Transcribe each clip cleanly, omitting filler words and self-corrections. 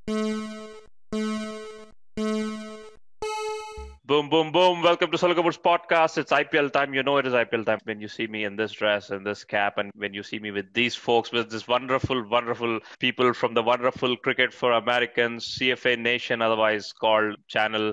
Boom, boom, boom. Welcome to Solokapur's podcast. It's IPL time. You know it is IPL time when you see me in this dress and this cap, and when you see me with these folks, with this wonderful, wonderful people from the wonderful Cricket for Americans, CFA Nation, otherwise called channel.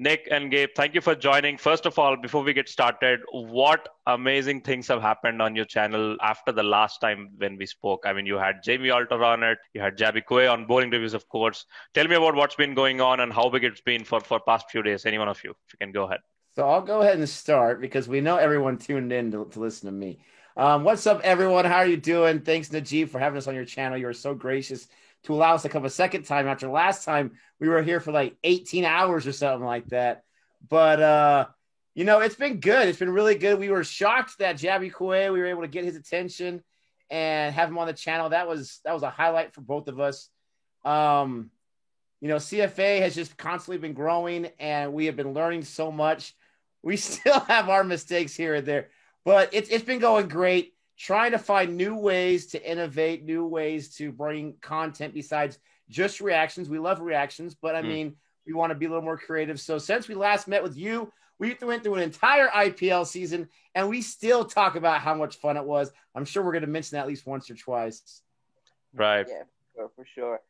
Nick and Gabe, thank you for joining. First of all, before we get started, what amazing things have happened on your channel after the last time when we spoke? I mean, you had Jamie Alter on it, you had Jabi Kue on bowling reviews, of course. Tell me about what's been going on and how big it's been for past few days. Any one of you, if you can go ahead. So I'll go ahead and start because we know everyone tuned in to listen to me. What's up, everyone? How are you doing? Thanks, Najib, for having us on your channel. You are so gracious to allow us to come a second time after last time we were here for like 18 hours or something like that. But, it's been good. It's been really good. We were shocked that Jabi Kue, we were able to get his attention and have him on the channel. That was a highlight for both of us. CFA has just constantly been growing, and we have been learning so much. We still have our mistakes here and there, but it's been going great. Trying to find new ways to innovate, new ways to bring content besides just reactions. We love reactions, but I mean, we want to be a little more creative. So since we last met with you, we went through an entire IPL season, and we still talk about how much fun it was. I'm sure we're going to mention that at least once or twice. Right. Yeah, for sure.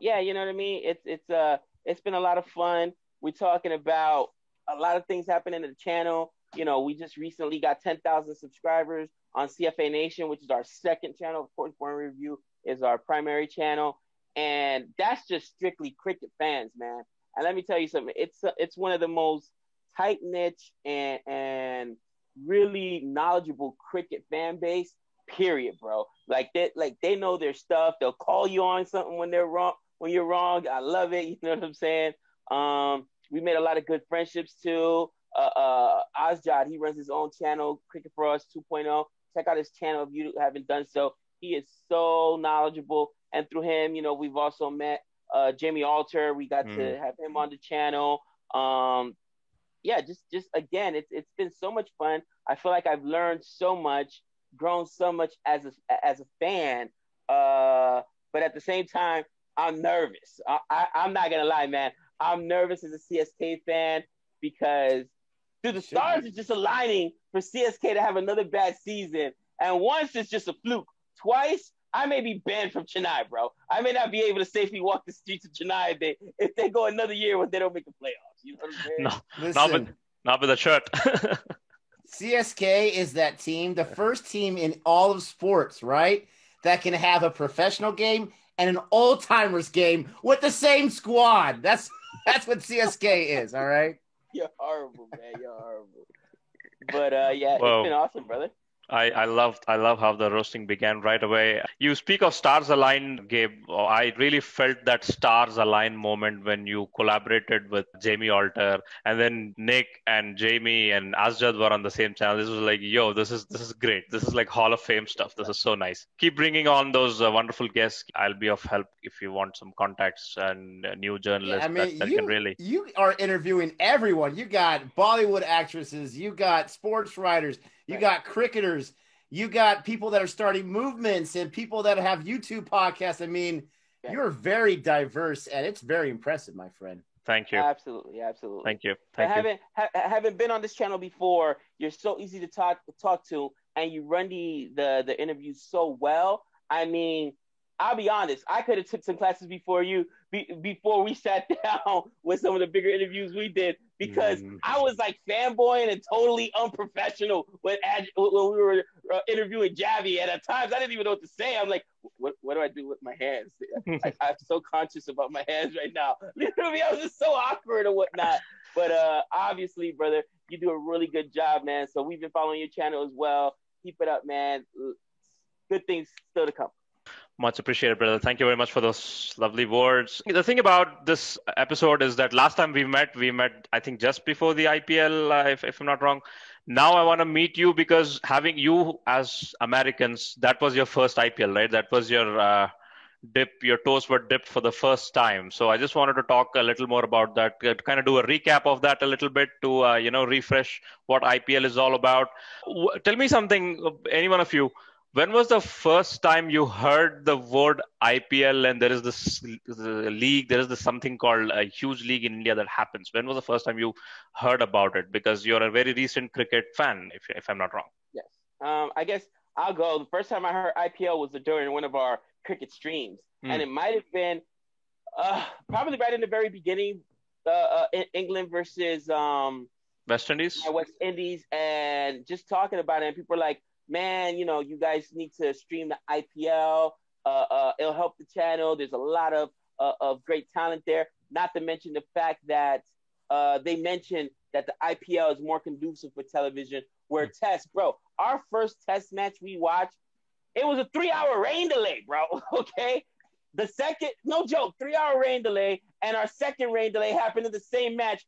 Yeah, you know what I mean? It's been a lot of fun. We're talking about a lot of things happening in the channel. You know, we just recently got 10,000 subscribers on CFA Nation, which is our second channel. Of course, Bowling Review is our primary channel. And that's just strictly cricket fans, man. And let me tell you something. It's one of the most tight-knit and really knowledgeable cricket fan base, period, bro. Like they know their stuff. They'll call you on something when they're wrong, when you're wrong. I love it. You know what I'm saying? We made a lot of good friendships too. Asjad, he runs his own channel, Cricket for Us 2.0. Check out his channel if you haven't done so. He is so knowledgeable, and through him, we've also met Jamie Alter. We got to have him on the channel. Yeah, just again, it's been so much fun. I feel like I've learned so much, grown so much as a fan. But at the same time, I'm nervous. I'm not gonna lie, man. I'm nervous as a CSK fan because the stars are just aligning for CSK to have another bad season. And once it's just a fluke. Twice, I may be banned from Chennai, bro. I may not be able to safely walk the streets of Chennai if they go another year when they don't make the playoffs. You know what I'm No, saying? not with a shirt. CSK is that team, the first team in all of sports, right? That can have a professional game and an old-timers game with the same squad. That's what CSK is, all right? You're horrible, man. You're horrible. But yeah, Whoa. It's been awesome, brother. I love how the roasting began right away. You speak of stars align, Gabe. I really felt that stars align moment when you collaborated with Jamie Alter, and then Nick and Jamie and Asjad were on the same channel. This was like, yo, this is great. This is like Hall of Fame stuff. This is so nice. Keep bringing on those wonderful guests. I'll be of help if you want some contacts and new journalists that can really. You are interviewing everyone. You got Bollywood actresses. You got sports writers. You got cricketers, you got people that are starting movements and people that have YouTube podcasts. I mean, you're very diverse, and it's very impressive, my friend. Thank you. Absolutely. Thank you. Having been on this channel before, you're so easy to talk to, and you run the interviews so well. I mean, I'll be honest. I could have took some classes before we sat down with some of the bigger interviews we did, because I was like fanboying and totally unprofessional when we were interviewing Javi. And at times I didn't even know what to say. I'm like, what do I do with my hands? I'm so conscious about my hands right now. You know what I mean? I was just so awkward and whatnot. But obviously, brother, you do a really good job, man. So we've been following your channel as well. Keep it up, man. Good things still to come. Much appreciated, brother. Thank you very much for those lovely words. The thing about this episode is that last time we met, I think, just before the IPL, if I'm not wrong. Now I want to meet you because having you as Americans, that was your first IPL, right? That was your your toes were dipped for the first time. So I just wanted to talk a little more about that, kind of do a recap of that a little bit to, refresh what IPL is all about. Tell me something, any one of you. When was the first time you heard the word IPL and there is this league, there is this something called a huge league in India that happens? When was the first time you heard about it? Because you're a very recent cricket fan, if I'm not wrong. Yes. I guess I'll go. The first time I heard IPL was during one of our cricket streams, and it might have been probably right in the very beginning, England versus West Indies. West Indies, and just talking about it, and people are like, "Man, you guys need to stream the IPL. It'll help the channel. There's a lot of great talent there. Not to mention the fact that they mentioned that the IPL is more conducive for television. Where Test, bro, our first Test match we watched, it was a 3-hour rain delay, bro. Okay, the second, no joke, 3-hour rain delay, and our second rain delay happened in the same match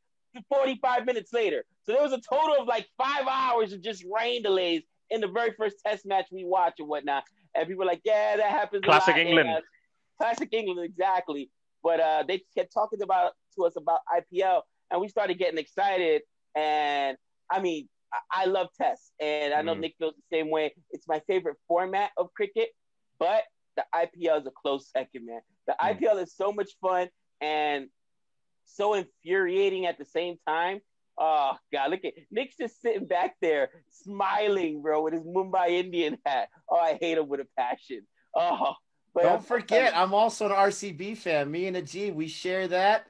45 minutes later. So there was a total of like 5 hours of just rain delays in the very first Test match we watched and whatnot. And people were like, yeah, that happens. Classic England. Classic England, exactly. But they kept talking to us about IPL, and we started getting excited. And I mean, I love Tests, and I know Nick feels the same way. It's my favorite format of cricket, but the IPL is a close second, man. The IPL is so much fun and so infuriating at the same time. Oh, God, look at Nick's just sitting back there smiling, bro, with his Mumbai Indian hat. Oh, I hate him with a passion. Oh, but don't forget, I'm also an RCB fan. Me and Ajib, we share that.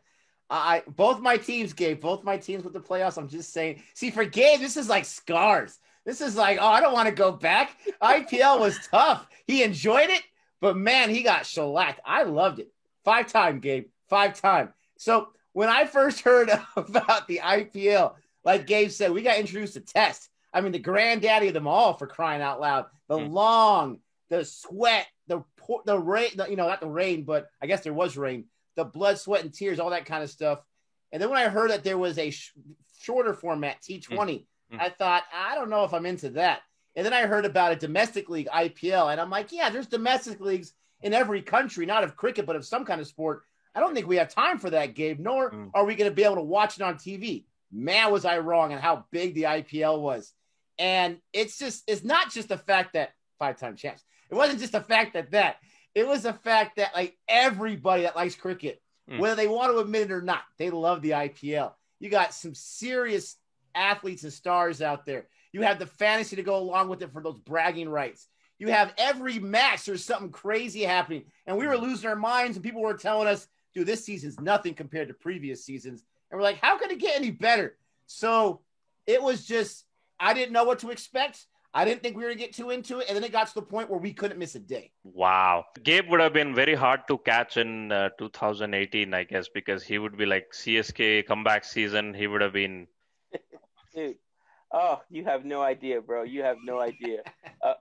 Both my teams with the playoffs. I'm just saying. See, for Gabe, this is like scars. This is like, I don't want to go back. IPL was tough. He enjoyed it, but man, he got shellacked. I loved it. 5-time, Gabe. 5-time. So when I first heard about the IPL, like Gabe said, we got introduced to Test. I mean, the granddaddy of them all, for crying out loud. The long, the sweat, the rain, not the rain, but I guess there was rain. The blood, sweat, and tears, all that kind of stuff. And then when I heard that there was a shorter format, T20, I thought, I don't know if I'm into that. And then I heard about a domestic league, IPL, and I'm like, yeah, there's domestic leagues in every country, not of cricket, but of some kind of sport. I don't think we have time for that, Gabe, nor are we going to be able to watch it on TV. Man, was I wrong on how big the IPL was. And it's not just the fact that 5-time champs. It wasn't just the fact that. It was the fact that, like, everybody that likes cricket, whether they want to admit it or not, they love the IPL. You got some serious athletes and stars out there. You have the fantasy to go along with it for those bragging rights. You have every match, there's something crazy happening. And we were losing our minds, and people were telling us, dude, this season's nothing compared to previous seasons. And we're like, how could it get any better? So it was just, I didn't know what to expect. I didn't think we were going to get too into it. And then it got to the point where we couldn't miss a day. Wow. Gabe would have been very hard to catch in 2018, I guess, because he would be like CSK comeback season. He would have been. Dude. Oh, you have no idea, bro. You have no idea.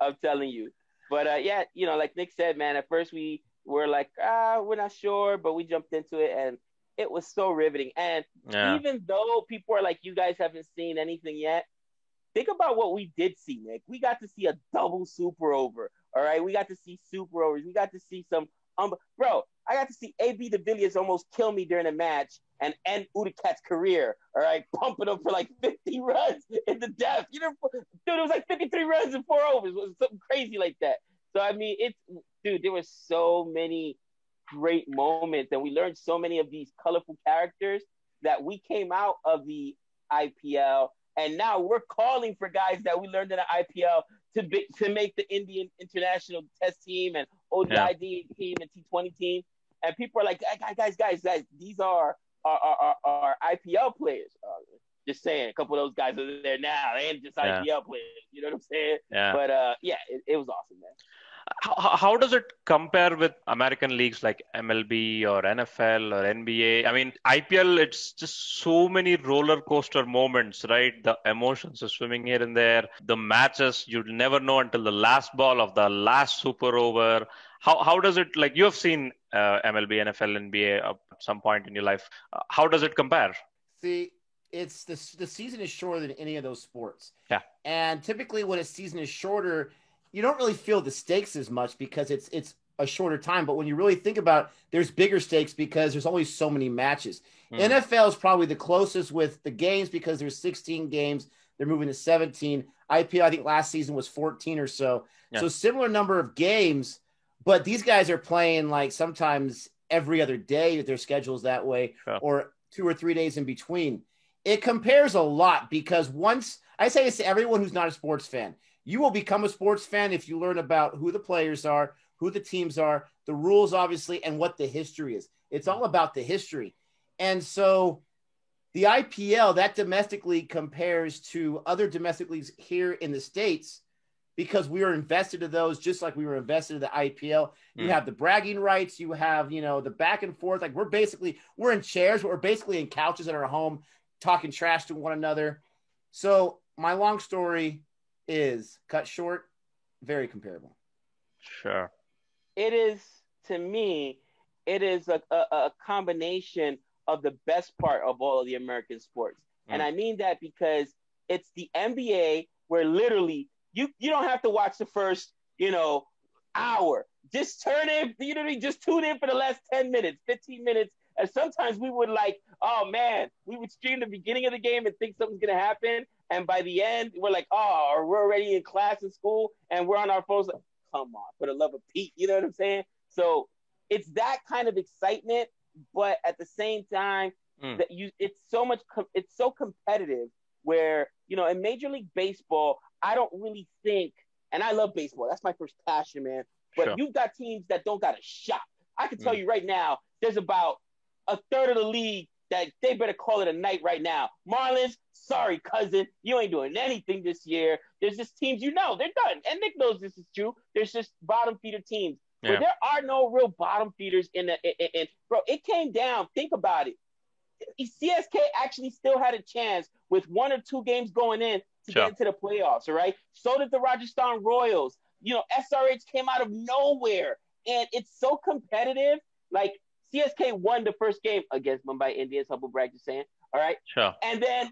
I'm telling you. But yeah, like Nick said, man, at first we were like, we're not sure, but we jumped into it and it was so riveting. And even though people are like, you guys haven't seen anything yet, think about what we did see, Nick. We got to see a double super over. All right. We got to see super overs. We got to see some, bro, I got to see AB de Villiers almost kill me during a match and end Udikat's career. All right. Pumping him for like 50 runs in the death. Dude, it was like 53 runs in 4 overs. It was something crazy like that. So, I mean, there were so many great moments and we learned so many of these colorful characters that we came out of the IPL. And now we're calling for guys that we learned in the IPL to make the Indian international test team and ODI team and T20 team. And people are like, guys, these are our IPL players. Just saying, a couple of those guys are there now. They ain't just IPL players. You know what I'm saying? Yeah. But it was awesome, man. How does it compare with American leagues like MLB or NFL or NBA? I mean, IPL, it's just so many roller coaster moments, right? The emotions are swimming here and there. The matches, you'll never know until the last ball of the last super over. How does it, like, you have seen MLB, NFL, NBA at some point in your life. How does it compare? See, it's the season is shorter than any of those sports. Yeah. And typically when a season is shorter, you don't really feel the stakes as much because it's a shorter time. But when you really think about it, there's bigger stakes because there's always so many matches. NFL is probably the closest with the games because there's 16 games. They're moving to 17. IPL, I think last season was 14 or so. Yeah. So similar number of games, but these guys are playing like sometimes every other day if their schedule's that way, or 2 or 3 days in between. It compares a lot because once I say this to everyone who's not a sports fan, you will become a sports fan if you learn about who the players are, who the teams are, the rules, obviously, and what the history is. It's all about the history. And so the IPL, that domestic league, compares to other domestic leagues here in the States because we were invested in those just like we were invested in the IPL. You have the bragging rights. You have, the back and forth. Like we're in chairs, but we're basically in couches at our home talking trash to one another. So my long story is cut short, very comparable. Sure. It is, to me, it is a combination of the best part of all of the American sports. And I mean that because it's the NBA where literally you don't have to watch the first, hour. Just turn in, just tune in for the last 10 minutes, 15 minutes. And sometimes we would we would stream the beginning of the game and think something's going to happen. And by the end, we're like, we're already in class in school and we're on our phones. Like, come on, for the love of Pete. You know what I'm saying? So it's that kind of excitement, but at the same time, it's so competitive where, in Major League Baseball, I don't really think, and I love baseball. That's my first passion, man. But you've got teams that don't got a shot. I can tell you right now, there's about a third of the league that they better call it a night right now. Marlins, sorry, cousin, you ain't doing anything this year. There's just teams, they're done. And Nick knows this is true. There's just bottom feeder teams. Yeah. But there are no real bottom feeders in bro, it came down. Think about it. CSK actually still had a chance with 1 or 2 games going in to get into the playoffs, all right? So did the Rajasthan Royals. SRH came out of nowhere. And it's so competitive. Like, CSK won the first game against Mumbai Indians, humble brag just saying, all right? Sure. And then,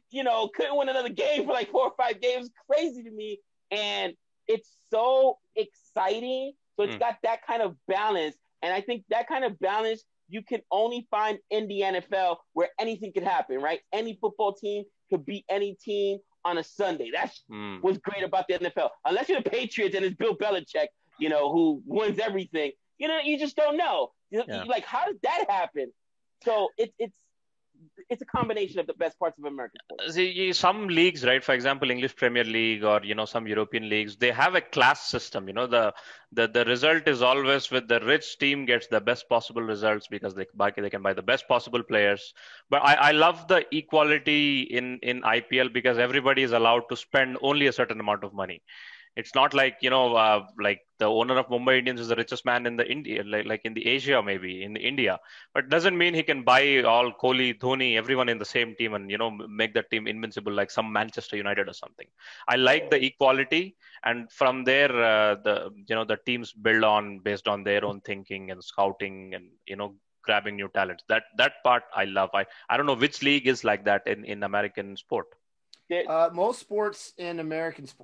couldn't win another game for like 4 or 5 games. Crazy to me. And it's so exciting. So it's got that kind of balance. And I think that kind of balance you can only find in the NFL where anything can happen, right? Any football team could beat any team on a Sunday. That's what's great about the NFL. Unless you're the Patriots and it's Bill Belichick, who wins everything. You just don't know. Like, how did that happen? So it's a combination of the best parts of American sports. See, some leagues, right? For example, English Premier League or, some European leagues, they have a class system. The result is always with the rich team gets the best possible results because they can buy the best possible players. But I love the equality in IPL because everybody is allowed to spend only a certain amount of money. It's not like, like the owner of Mumbai Indians is the richest man in the India, like in the Asia, maybe in India, but doesn't mean he can buy all Kohli, Dhoni, everyone in the same team and, make that team invincible like some Manchester United or something. I like the equality, and from there, the teams build on based on their own thinking and scouting and, grabbing new talents. That part I love. I don't know which league is like that in American sport. Most sports in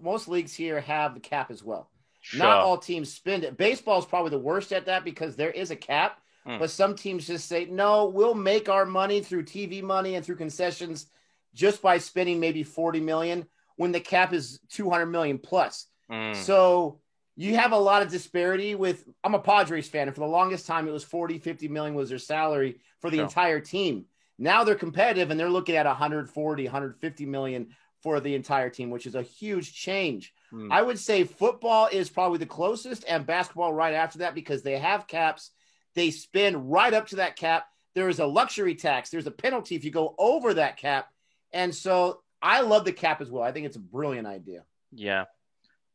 most leagues here have the cap as well. Sure. Not all teams spend it. Baseball is probably the worst at that because there is a cap, but some teams just say, no, we'll make our money through TV money and through concessions just by spending maybe 40 million when the cap is 200 million plus. So you have a lot of disparity I'm a Padres fan, and for the longest time it was 40, 50 million was their salary for the entire team. Now they're competitive and they're looking at 140, 150 million for the entire team, which is a huge change. I would say football is probably the closest and basketball right after that because they have caps. They spend right up to that cap. There is a luxury tax. There's a penalty if you go over that cap. And so I love the cap as well. I think it's a brilliant idea. Yeah.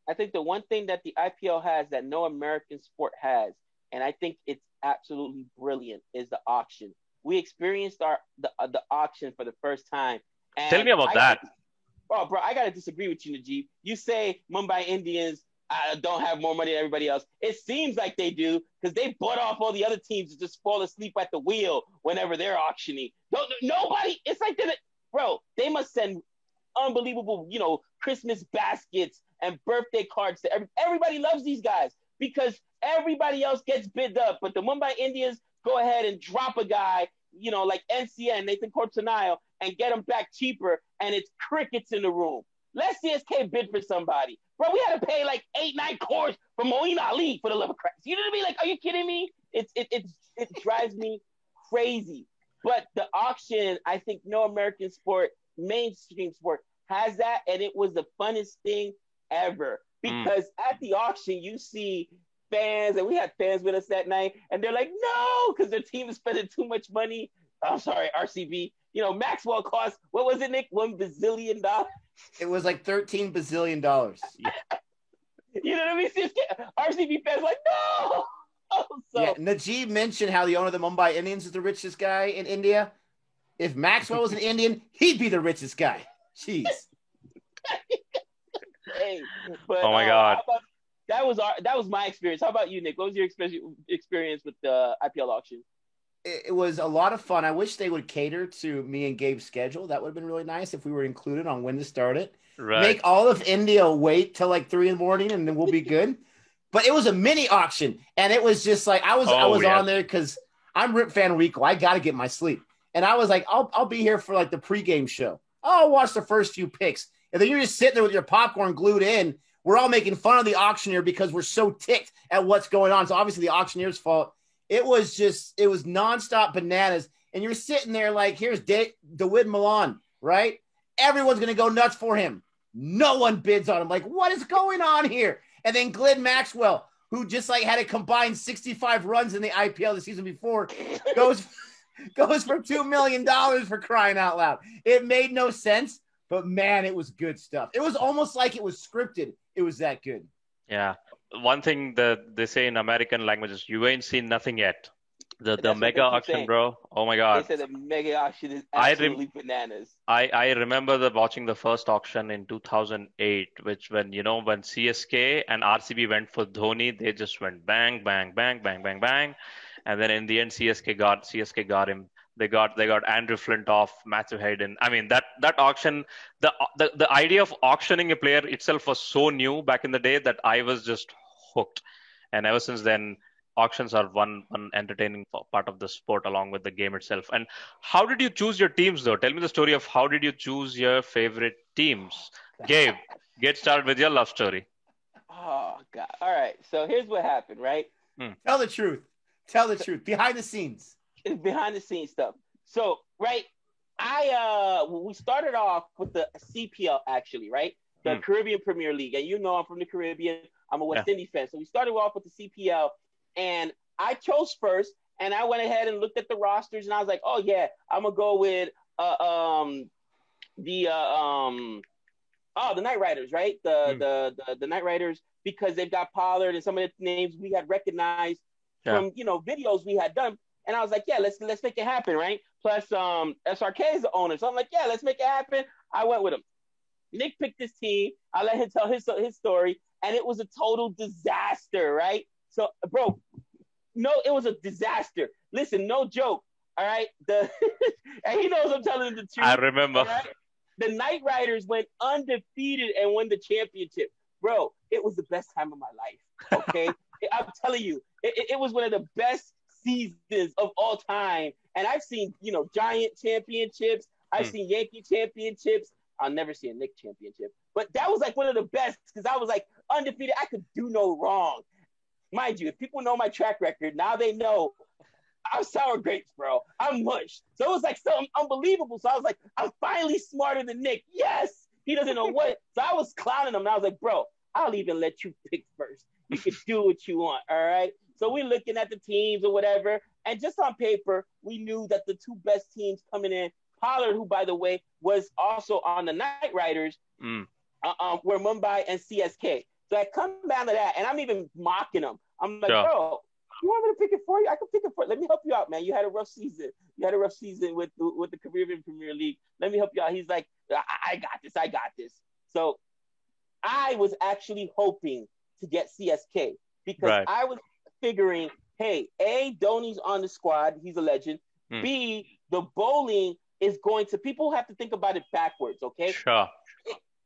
I think the one thing that the IPL has that no American sport has, and I think it's absolutely brilliant, is the auction. We experienced the auction for the first time. And tell me about that. Oh, bro, I got to disagree with you, Najib. You say Mumbai Indians don't have more money than everybody else. It seems like they do because they bought off all the other teams to just fall asleep at the wheel whenever they're auctioning. Nobody, it's like that. Bro, they must send unbelievable, Christmas baskets and birthday cards to everybody loves these guys because everybody else gets bid up. But the Mumbai Indians go ahead and drop a guy, like NCN, Nathan Cortinile, and get him back cheaper, and it's crickets in the room. Let CSK bid for somebody. Bro, we had to pay like 8-9 crores for Moeen Ali for the love of Christ. You know what I mean? Like, are you kidding me? It drives me crazy. But the auction, I think no American sport, mainstream sport, has that, and it was the funnest thing ever. Because at the auction, you see fans, and we had fans with us that night, and they're like, no, because their team is spending too much money. I'm sorry, RCB. You know, Maxwell cost, what was it, Nick? $1 bazillion? It was like $13 bazillion. Yeah. You know what I mean? RCB fans like, no! So, yeah, Najib mentioned how the owner of the Mumbai Indians is the richest guy in India. If Maxwell was an Indian, he'd be the richest guy. Jeez. Hey, but, oh my God. That was my experience. How about you, Nick? What was your experience with the IPL auction? It was a lot of fun. I wish they would cater to me and Gabe's schedule. That would have been really nice if we were included on when to start it. Right. Make all of India wait till like 3 a.m. and then we'll be good. But it was a mini auction, and it was just like I was on there because I'm Rip Van Winkle. I got to get my sleep, and I was like, I'll be here for like the pregame show. I'll watch the first few picks, and then you're just sitting there with your popcorn glued in. We're all making fun of the auctioneer because we're so ticked at what's going on. So obviously the auctioneer's fault. It was nonstop bananas, and you're sitting there like, here's David Milan, right? Everyone's gonna go nuts for him. No one bids on him. Like, what is going on here? And then Glenn Maxwell, who just like had a combined 65 runs in the IPL the season before, goes for $2 million for crying out loud. It made no sense, but man, it was good stuff. It was almost like it was scripted. It was that good. Yeah. One thing that they say in American languages, you ain't seen nothing yet. The mega auction, bro. Oh my God. They said the mega auction is absolutely bananas. I remember watching the first auction in 2008, which when CSK and RCB went for Dhoni, they just went bang, bang, bang, bang, bang, bang. And then in the end, CSK got him. They got Andrew Flintoff, Matthew Hayden. I mean, that auction, the idea of auctioning a player itself was so new back in the day that I was just hooked. And ever since then, auctions are one entertaining part of the sport along with the game itself. And how did you choose your teams, though? Tell me the story of how did you choose your favorite teams? Gabe, get started with your love story. Oh, God. All right. So here's what happened, right? Tell the truth. Tell the truth. Behind the scenes. It's behind the scenes stuff. So, right, we started off with the CPL, actually, right? The Caribbean Premier League. And you know I'm from the Caribbean. I'm a West Indies fan. So we started off with the CPL. And I chose first, and I went ahead and looked at the rosters, and I was like, "Oh yeah, I'm gonna go with the Knight Riders, right? The Knight Riders, because they've got Pollard and some of the names we had recognized from videos we had done." And I was like, "Yeah, let's make it happen, right?" Plus, SRK is the owner, so I'm like, "Yeah, let's make it happen." I went with him. Nick picked his team. I let him tell his story, and it was a total disaster, right? So, bro, no, it was a disaster. Listen, no joke, all right? And he knows I'm telling him the truth. I remember. Right? The Knight Riders went undefeated and won the championship. Bro, it was the best time of my life, okay? I'm telling you, it was one of the best seasons of all time. And I've seen, Giant championships. I've seen Yankee championships. I'll never see a Knick championship. But that was like one of the best because I was like undefeated. I could do no wrong. Mind you, if people know my track record, now they know I'm sour grapes, bro. I'm mush. So it was like something unbelievable. So I was like, I'm finally smarter than Nick. Yes. He doesn't know what. So I was clowning him. And I was like, bro, I'll even let you pick first. You can do what you want. All right. So we're looking at the teams or whatever. And just on paper, we knew that the two best teams coming in, Pollard, who, by the way, was also on the Knight Riders, were Mumbai and CSK. So I come down to that, and I'm even mocking them. I'm like, bro, you want me to pick it for you? I can pick it for you. Let me help you out, man. You had a rough season. With the Caribbean Premier League. Let me help you out. He's like, I got this. So I was actually hoping to get CSK because I was figuring, hey, A, Dhoni's on the squad. He's a legend. B, the bowling is going to – people have to think about it backwards, okay? Sure.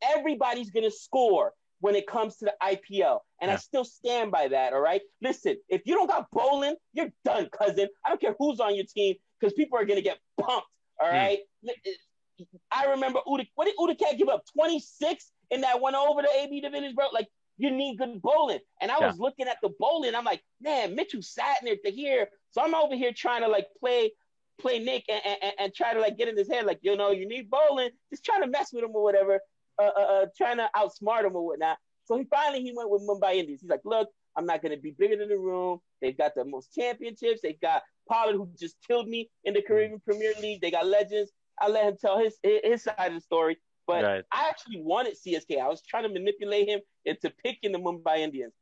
Everybody's going to score when it comes to the IPL. And I still stand by that, all right? Listen, if you don't got bowling, you're done, cousin. I don't care who's on your team because people are going to get pumped, all right? I remember what did Udacat give up? 26 in that one over the AB de Villiers, bro. Like, you need good bowling. And I was looking at the bowling. I'm like, man, Mitchell sat in there to hear. So I'm over here trying to like play Nick and try to like get in his head, like, you need bowling. Just trying to mess with him or whatever. Trying to outsmart him or whatnot. So he went with Mumbai Indians. He's like, look, I'm not going to be bigger than the room. They've got the most championships. They've got Pollard, who just killed me in the Caribbean Premier League. They got legends. I let him tell his side of the story. But I actually wanted CSK. I was trying to manipulate him into picking the Mumbai Indians.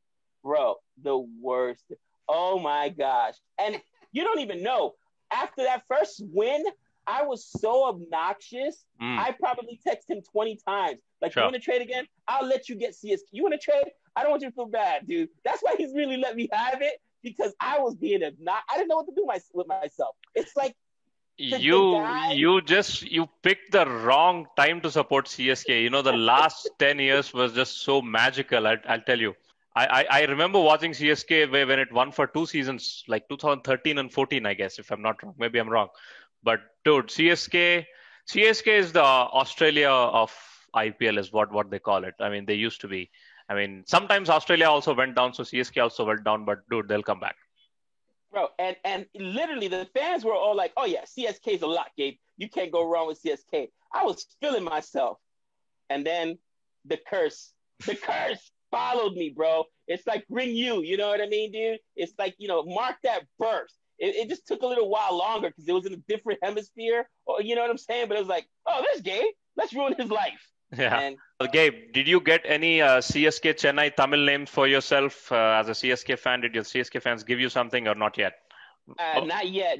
Bro, the worst. Oh, my gosh. And you don't even know. After that first win, I was so obnoxious. I probably texted him 20 times. Like, you want to trade again? I'll let you get CSK. You want to trade? I don't want you to feel bad, dude. That's why he's really let me have it, because I was being obnoxious. I didn't know what to do with myself. It's like, you picked the wrong time to support CSK. The last 10 years was just so magical. I'll tell you. I remember watching CSK when it won for 2 seasons, like 2013 and 14, I guess, if I'm not wrong. Maybe I'm wrong. But dude, CSK is the Australia of IPL, is what they call it. I mean, they used to be. I mean, sometimes Australia also went down, so CSK also went down, but dude, they'll come back. Bro, and literally the fans were all like, oh yeah, CSK is a lot, Gabe. You can't go wrong with CSK. I was feeling myself. And then the curse followed me, bro. It's like Ring You, you know what I mean, dude? It's like, mark that burst. It just took a little while longer because it was in a different hemisphere, or you know what I'm saying? But it was like, oh, there's Gabe. Let's ruin his life. Yeah. And Gabe, did you get any CSK Chennai Tamil names for yourself as a CSK fan? Did your CSK fans give you something or not yet? Not yet.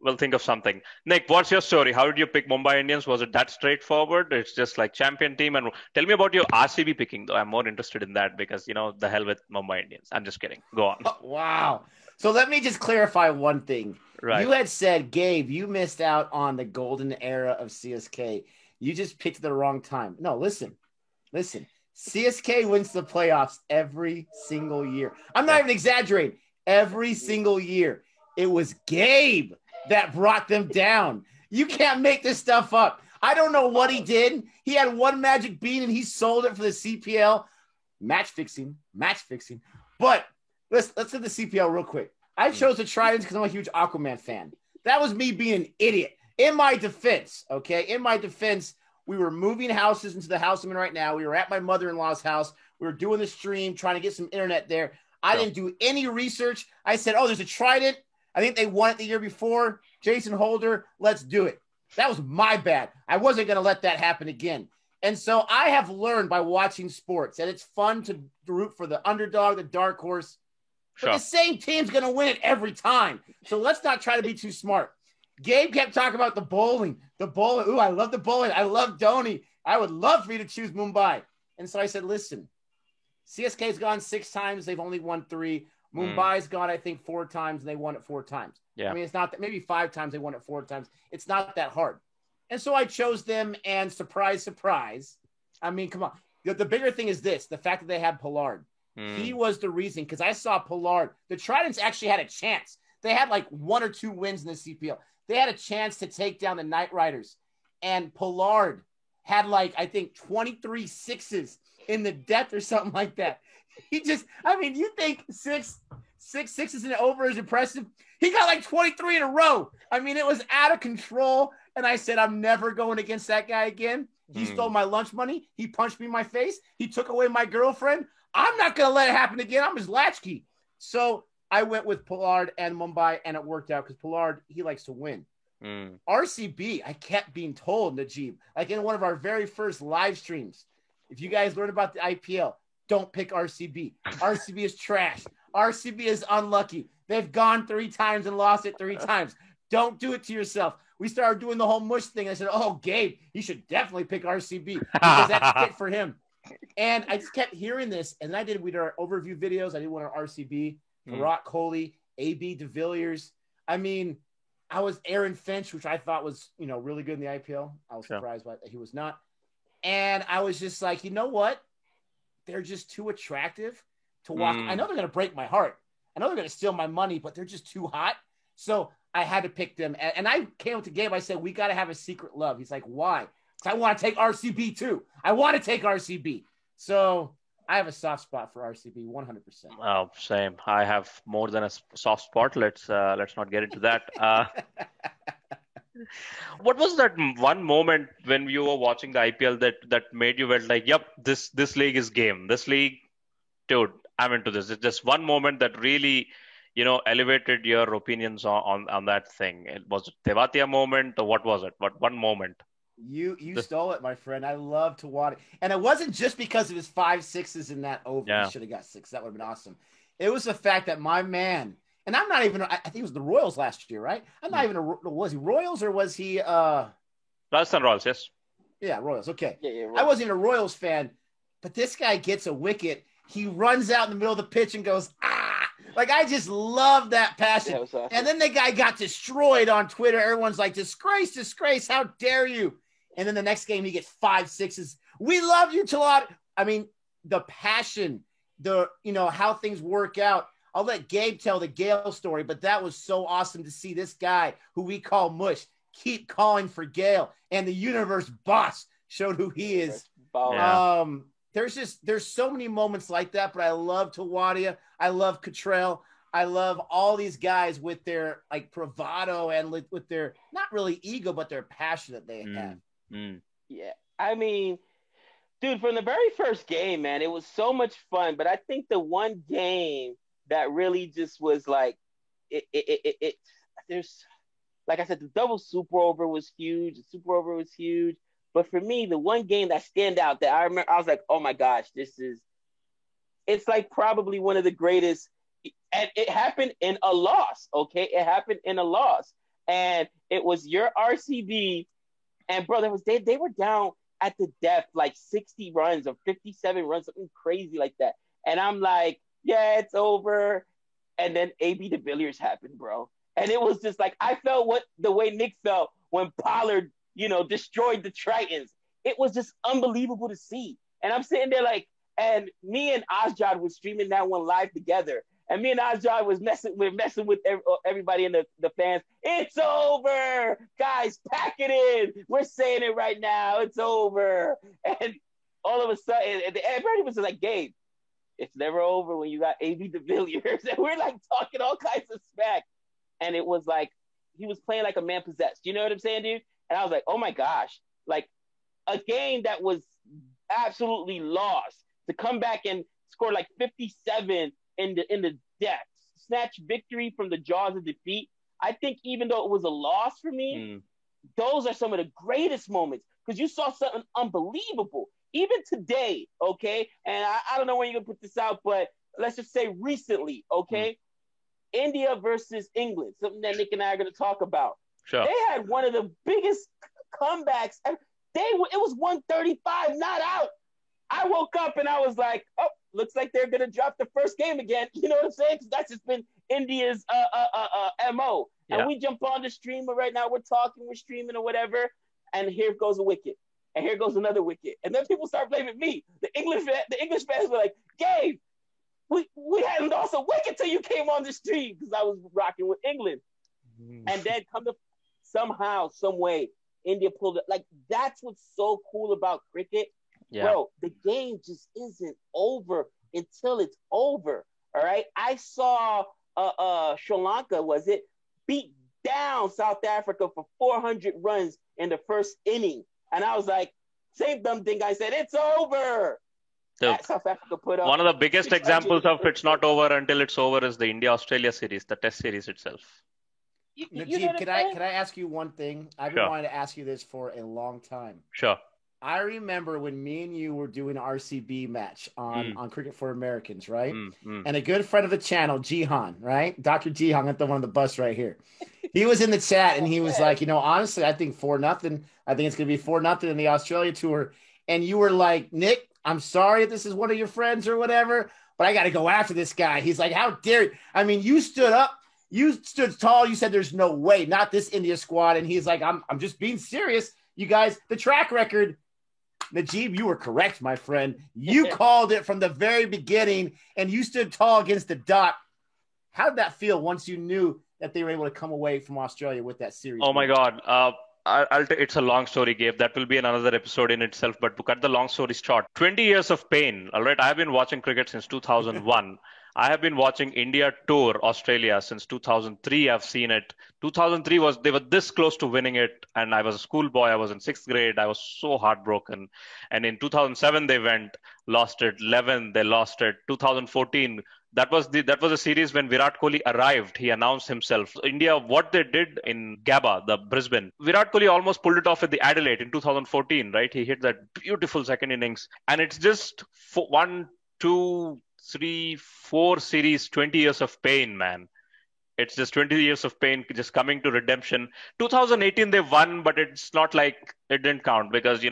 We'll think of something. Nick, what's your story? How did you pick Mumbai Indians? Was it that straightforward? It's just like champion team. And tell me about your RCB picking, though. I'm more interested in that because, the hell with Mumbai Indians. I'm just kidding. Go on. Oh, wow. So let me just clarify one thing. Right. You had said, Gabe, you missed out on the golden era of CSK. You just picked the wrong time. No, listen. CSK wins the playoffs every single year. I'm not even exaggerating. Every single year. It was Gabe that brought them down. You can't make this stuff up. I don't know what he did. He had one magic bean and he sold it for the CPL. Match fixing. But let's hit the CPL real quick. I chose the Tridents because I'm a huge Aquaman fan. That was me being an idiot. In my defense, we were moving houses into the house I'm in right now. We were at my mother-in-law's house. We were doing the stream, trying to get some internet there. I didn't do any research. I said, oh, there's a Trident. I think they won it the year before. Jason Holder, let's do it. That was my bad. I wasn't going to let that happen again. And so I have learned by watching sports that it's fun to root for the underdog, the dark horse. But the same team's going to win it every time. So let's not try to be too smart. Gabe kept talking about the bowling. Ooh, I love the bowling. I love Dhoni. I would love for you to choose Mumbai. And so I said, listen, CSK's gone 6 times. They've only won 3. Mumbai's gone, I think, 4 times, and they won it 4 times. Yeah. I mean, it's not that, maybe 5 times they won it 4 times. It's not that hard. And so I chose them, and surprise, surprise. I mean, come on. The bigger thing is this, the fact that they had Pollard. He was the reason, because I saw Pollard. The Tridents actually had a chance. They had like 1 or 2 wins in the CPL. They had a chance to take down the Knight Riders. And Pollard had like, I think, 23 sixes in the death or something like that. He just, I mean, you think 6 sixes and over is impressive? He got like 23 in a row. I mean, it was out of control. And I said, I'm never going against that guy again. He stole my lunch money. He punched me in my face. He took away my girlfriend. I'm not going to let it happen again. I'm his latchkey. So I went with Pollard and Mumbai, and it worked out because Pollard, he likes to win. RCB, I kept being told, Najib, like in one of our very first live streams, if you guys learn about the IPL, don't pick RCB. RCB is trash. RCB is unlucky. They've gone 3 times and lost it 3 times. Don't do it to yourself. We started doing the whole mush thing. I said, oh, Gabe, you should definitely pick RCB because that's it for him. And I just kept hearing this. And then we did our overview videos. I did one on RCB, Virat Kohli, AB de Villiers. I mean, I was Aaron Finch, which I thought was, really good in the IPL. I was surprised by he was not. And I was just like, you know what? They're just too attractive to watch. I know they're going to break my heart. I know they're going to steal my money, but they're just too hot. So I had to pick them. And I came up to Gabe. I said, we got to have a secret love. He's like, why? I want to take RCB too. I want to take RCB. So I have a soft spot for RCB, 100%. Oh, same. I have more than a soft spot. Let's not get into that. What was that one moment when you were watching the IPL that made you felt like, yep, this league is game. This league, dude, I'm into this. It's just one moment that really, elevated your opinions on that thing. Was it Tewatia moment or what was it? What one moment? You stole it, my friend. I love Tawati. And it wasn't just because of his 5 6s in that over. Yeah. He should have got 6. That would have been awesome. It was the fact that my man, and I'm not even, I think it was the Royals last year, right? I'm not even, was he Royals or was he? Rajasthan Royals, yes. Yeah, Royals. Okay. Yeah, I wasn't even a Royals fan, but this guy gets a wicket. He runs out in the middle of the pitch and goes, ah! Like, I just love that passion. Yeah, awesome. And then the guy got destroyed on Twitter. Everyone's like, disgrace. How dare you? And then the next game, he gets 5 6s. We love you, Talat. I mean, the passion, how things work out. I'll let Gabe tell the Gale story, but that was so awesome to see this guy who we call Mush keep calling for Gale. And the universe boss showed who he is. Yeah. There's so many moments like that, but I love Tawatia. I love Cottrell. I love all these guys with their like bravado and with their not really ego, but their passion that they have. Yeah, I mean, dude, from the very first game, man, it was so much fun. But I think the one game that really just was like, there's, like I said, the double super over was huge. The super over was huge. But for me, the one game that stand out that I remember, I was like, oh my gosh, it's like probably one of the greatest. And it happened in a loss, okay? It happened in a loss. And it was your RCB. And, bro, they were down at the death like 60 runs or 57 runs, something crazy like that. And I'm like, yeah, it's over. And then AB de Villiers happened, bro. And it was just like, I felt the way Nick felt when Pollard, destroyed the Tritons. It was just unbelievable to see. And I'm sitting there like, and me and Asjad was streaming that one live together. And me and Asjad was messing with everybody in the fans. It's over, guys. Pack it in. We're saying it right now. It's over. And all of a sudden, everybody was like, "Gabe, it's never over when you got AB de Villiers." And we're like talking all kinds of smack. And it was like he was playing like a man possessed. You know what I'm saying, dude? And I was like, "Oh my gosh!" Like a game that was absolutely lost to come back and score like 57. In the death, snatch victory from the jaws of defeat. I think even though it was a loss for me, those are some of the greatest moments because you saw something unbelievable. Even today, okay? And I don't know when you're going to put this out, but let's just say recently, okay? India versus England, something that Nick and I are going to talk about. Sure. They had one of the biggest comebacks. It was 135 not out. I woke up and I was like, oh, looks like they're going to drop the first game again. You know what I'm saying? Because that's just been India's MO. Yeah. And we jump on the streamer right now. We're talking, we're streaming or whatever. And here goes a wicket. And here goes another wicket. And then people start blaming me. The English fans were like, Gabe, we hadn't lost a wicket till you came on the stream because I was rocking with England. And then somehow, some way, India pulled it. Like, that's what's so cool about cricket. Yeah. Bro, the game just isn't over until it's over. All right. I saw Sri Lanka, beat down South Africa for 400 runs in the first inning. And I was like, same dumb thing I said, it's over. South Africa put up. One of the biggest examples of it's not over until it's over is the India-Australia series, the test series itself. Najib, can I ask you one thing? I've been wanting to ask you this for a long time. Sure. I remember when me and you were doing an RCB match on Cricket for Americans, right? And a good friend of the channel, Jihan, right? Dr. Jihan, at the one on the bus right here. He was in the chat and he was like, honestly, I think 4-0. I think it's going to be 4-0 in the Australia tour. And you were like, Nick, I'm sorry if this is one of your friends or whatever, but I got to go after this guy. He's like, how dare you? I mean, you stood up. You stood tall. You said there's no way, not this India squad. And he's like, I'm just being serious. You guys, the track record. Najib, you were correct, my friend. You called it from the very beginning, and you stood tall against the dot. How did that feel once you knew that they were able to come away from Australia with that series? Oh, my God. it's a long story, Gabe. That will be another episode in itself. But to cut the long story short, 20 years of pain. All right, I have been watching cricket since 2001. I have been watching India tour Australia since 2003. I've seen it. 2003 they were this close to winning it, and I was a schoolboy. I was in sixth grade. I was so heartbroken. And in 2007 they went, lost it. 11 they lost it. 2014 that was a series when Virat Kohli arrived. He announced himself. India, what they did in Gabba, the Brisbane, Virat Kohli almost pulled it off at the Adelaide in 2014, right? He hit that beautiful second innings, and it's just one, two, three, four series, 20 years of pain, man. It's just 20 years of pain just coming to redemption. 2018 they won, but it's not like it didn't count because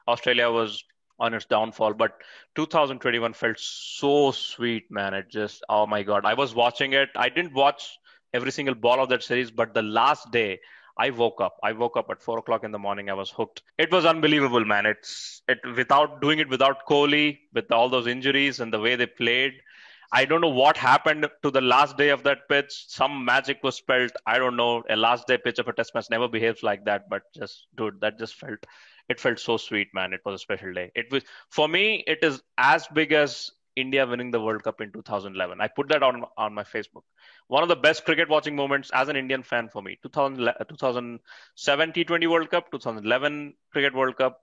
Australia was on its downfall. But 2021 felt so sweet, man. It just, oh my God. I was watching it. I didn't watch every single ball of that series, but the last day I woke up. I woke up at 4 o'clock in the morning. I was hooked. It was unbelievable, man. Without doing it without Kohli, with all those injuries and the way they played. I don't know what happened to the last day of that pitch. Some magic was felt. I don't know. A last day pitch of a test match never behaves like that. But just, dude, it felt so sweet, man. It was a special day. It was, for me, it is as big as India winning the World Cup in 2011. I put that on my Facebook. One of the best cricket watching moments as an Indian fan for me. 2007 T20 World Cup, 2011 Cricket World Cup,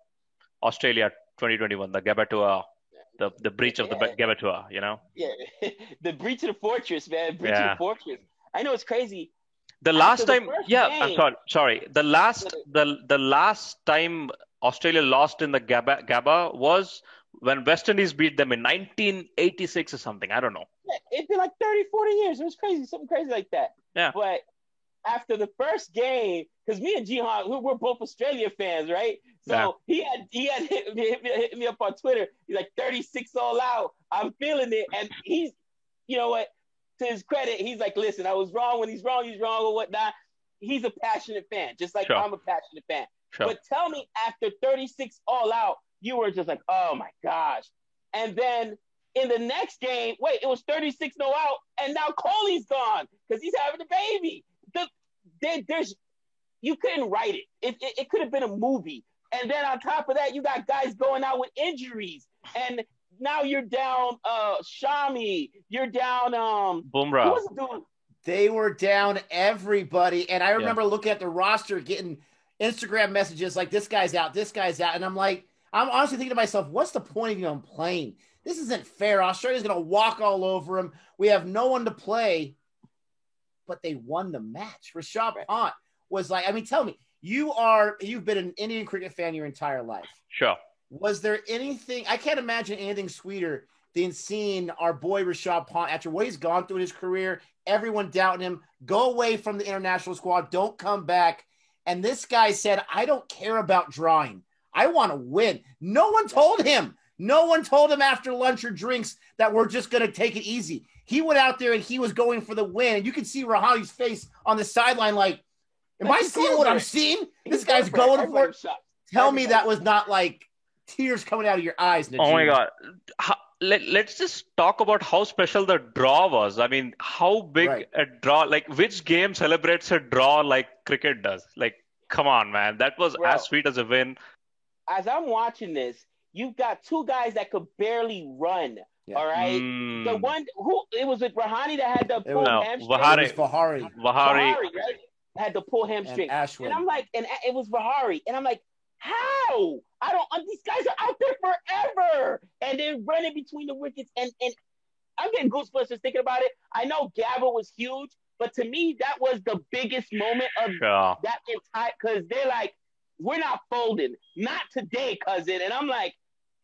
Australia 2021, the Gabatua, the breach of the Gabatua, Yeah, the breach of the fortress, man. Breach of the fortress. I know it's crazy. The last time, I'm sorry. The last time Australia lost in the Gabba was when West Indies beat them in 1986 or something. I don't know. Yeah, it'd been like 30, 40 years. It was crazy, something crazy like that. Yeah. But after the first game, because me and Jihan, we're both Australia fans, right? So he had hit me up on Twitter. He's like 36 all out. I'm feeling it, and he's, you know what? To his credit, he's like, listen, I was wrong when he's wrong or whatnot. He's a passionate fan, just like I'm a passionate fan. Sure. But tell me, after 36 all out, you were just like, oh my gosh. And then in the next game, it was 36 no out, and now Kohli's gone because he's having a baby. You couldn't write it. It could have been a movie. And then on top of that, you got guys going out with injuries. And now you're down Shami. You're down Bumrah. They were down everybody. And I remember looking at the roster, getting Instagram messages like, this guy's out. And I'm like, I'm honestly thinking to myself, what's the point of even playing? This isn't fair. Australia's going to walk all over him. We have no one to play. But they won the match. Rishabh Pant was like, I mean, tell me, you've been an Indian cricket fan your entire life. Sure. Was there anything, I can't imagine anything sweeter than seeing our boy Rishabh Pant, after what he's gone through in his career, everyone doubting him, go away from the international squad, don't come back. And this guy said, I don't care about drawing. I want to win. No one told him. No one told him after lunch or drinks that we're just going to take it easy. He went out there and he was going for the win. And you could see Rahani's face on the sideline like, am I seeing what I'm seeing? This guy's going for it. Tell me that was not like tears coming out of your eyes, Najim. Oh, my God. Let's just talk about how special the draw was. I mean, how big a draw, like which game celebrates a draw like cricket does? Like, come on, man. That was as sweet as a win. As I'm watching this, you've got two guys that could barely run. Yeah. All right. The one it was with Rahani that had the pull hamstring. Vihari, right? Had the pull hamstring. And I'm like, and it was Vihari. And I'm like, how? These guys are out there forever. And then running between the wickets. And I'm getting goosebumps just thinking about it. I know Gabba was huge, but to me, that was the biggest moment of that entire, because they're like, we're not folding. Not today, cousin. And I'm like,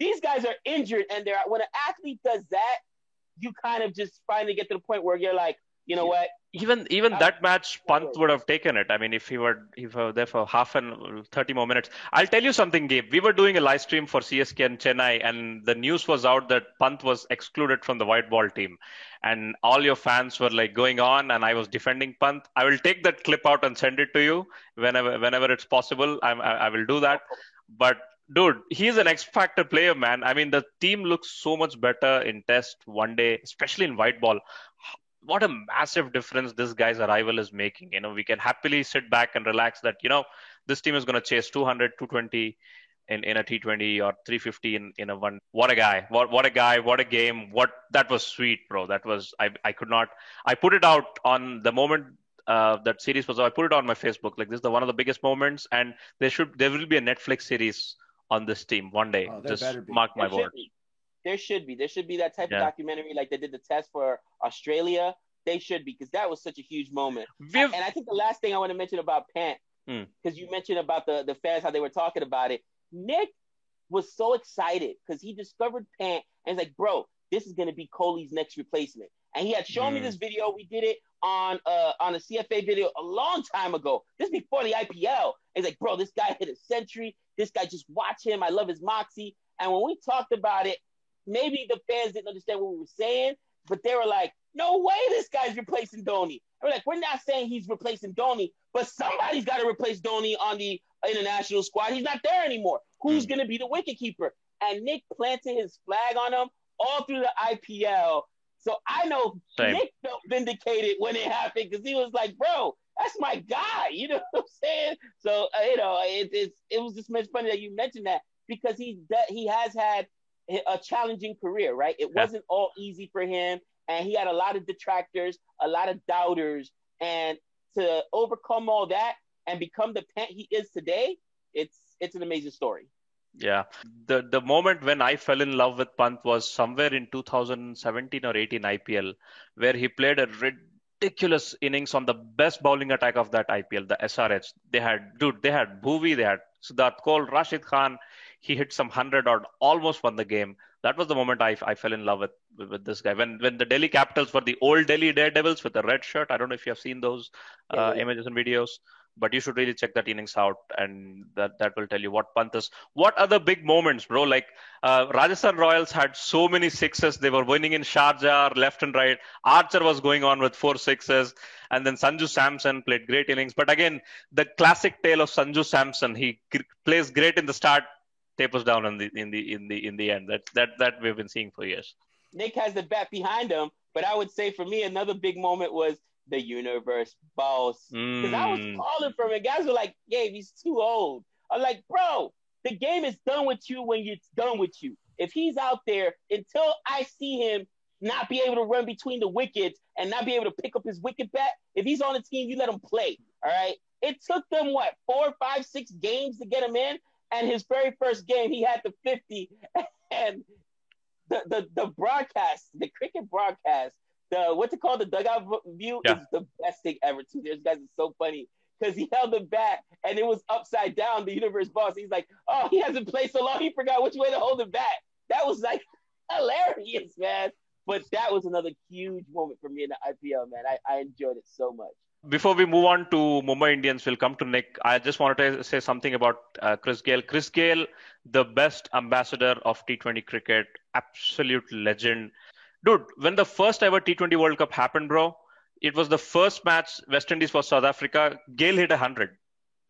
these guys are injured, and when an athlete does that, you kind of just finally get to the point where you're like, you know what? Even that match, Pant would have taken it. I mean, if he were there for 30 more minutes. I'll tell you something, Gabe. We were doing a live stream for CSK and Chennai, and the news was out that Pant was excluded from the white ball team. And all your fans were like going on, and I was defending Pant. I will take that clip out and send it to you whenever it's possible. I will do that. But dude, he's an X-factor player, man. I mean, the team looks so much better in Test, One Day, especially in white ball. what a massive difference this guy's arrival is making. We can happily sit back and relax that, this team is going to chase 200, 220 in a T20 or 350 in a one. What a guy. What a guy. What a game. That was sweet, bro. That was, I could not, I put it out on the moment that series was. I put it on my Facebook. Like, this is one of the biggest moments, and there will be a Netflix series on this team one day. Oh, there Just better be. mark my word. There should be that type of documentary like they did the test for Australia. They should be, because that was such a huge moment. And I think the last thing I want to mention about Pant, because you mentioned about the fans, how they were talking about it. Nick was so excited because he discovered Pant and he's like, bro, this is going to be Kohli's next replacement. And he had shown me this video. We did it on a CFA video a long time ago. This before the IPL. And he's like, bro, this guy hit a century. This guy, just watch him. I love his moxie. And when we talked about it, maybe the fans didn't understand what we were saying, but they were like, no way this guy's replacing Dhoni. We're like, we're not saying he's replacing Dhoni, but somebody's got to replace Dhoni on the international squad. He's not there anymore. Who's going to be the wicketkeeper? And Nick planted his flag on him all through the IPL. So I know Nick felt vindicated when it happened, because he was like, bro, that's my guy. You know what I'm saying? So, it was just funny that you mentioned that, because he has had a challenging career, right? It wasn't all easy for him, and he had a lot of detractors, a lot of doubters, and to overcome all that and become the Pant he is today, it's an amazing story. Yeah. The moment when I fell in love with Pant was somewhere in 2017 or 18 IPL, where he played a ridiculous innings on the best bowling attack of that IPL, the SRH. They had Bhuvi, they had Siddharth Kaul, Rashid Khan. He hit some 100 or almost won the game. That was the moment I fell in love with this guy. When the Delhi Capitals were the old Delhi Daredevils with the red shirt. I don't know if you have seen those images and videos, but you should really check that innings out, and that will tell you what Pant is. What other big moments, bro? Like Rajasthan Royals had so many sixes. They were winning in Sharjah left and right. Archer was going on with 4 sixes, and then Sanju Samson played great innings. But again, the classic tale of Sanju Samson. He plays great in the start, tapers down in the end. That we've been seeing for years. Nick has the bat behind him, but I would say for me another big moment was the universe boss. Because I was calling for him. Guys were like, Gabe, he's too old. I'm like, bro, the game is done with you when it's done with you. If he's out there, until I see him not be able to run between the wickets and not be able to pick up his wicket bat, if he's on the team, you let him play. All right. It took them 4, 5, 6 games to get him in. And his very first game, he had the 50. And the broadcast, the cricket broadcast, the dugout view is the best thing ever too. These guys are so funny, because he held the bat and it was upside down, the universe boss. He's like, oh, he hasn't played so long, he forgot which way to hold the bat. That was like hilarious, man. But that was another huge moment for me in the IPL, man. I enjoyed it so much. Before we move on to Mumbai Indians, we'll come to Nick. I just wanted to say something about Chris Gayle. Chris Gayle, the best ambassador of T20 cricket, absolute legend. Dude, when the first ever T20 World Cup happened, bro, it was the first match, West Indies for South Africa. Gayle hit 100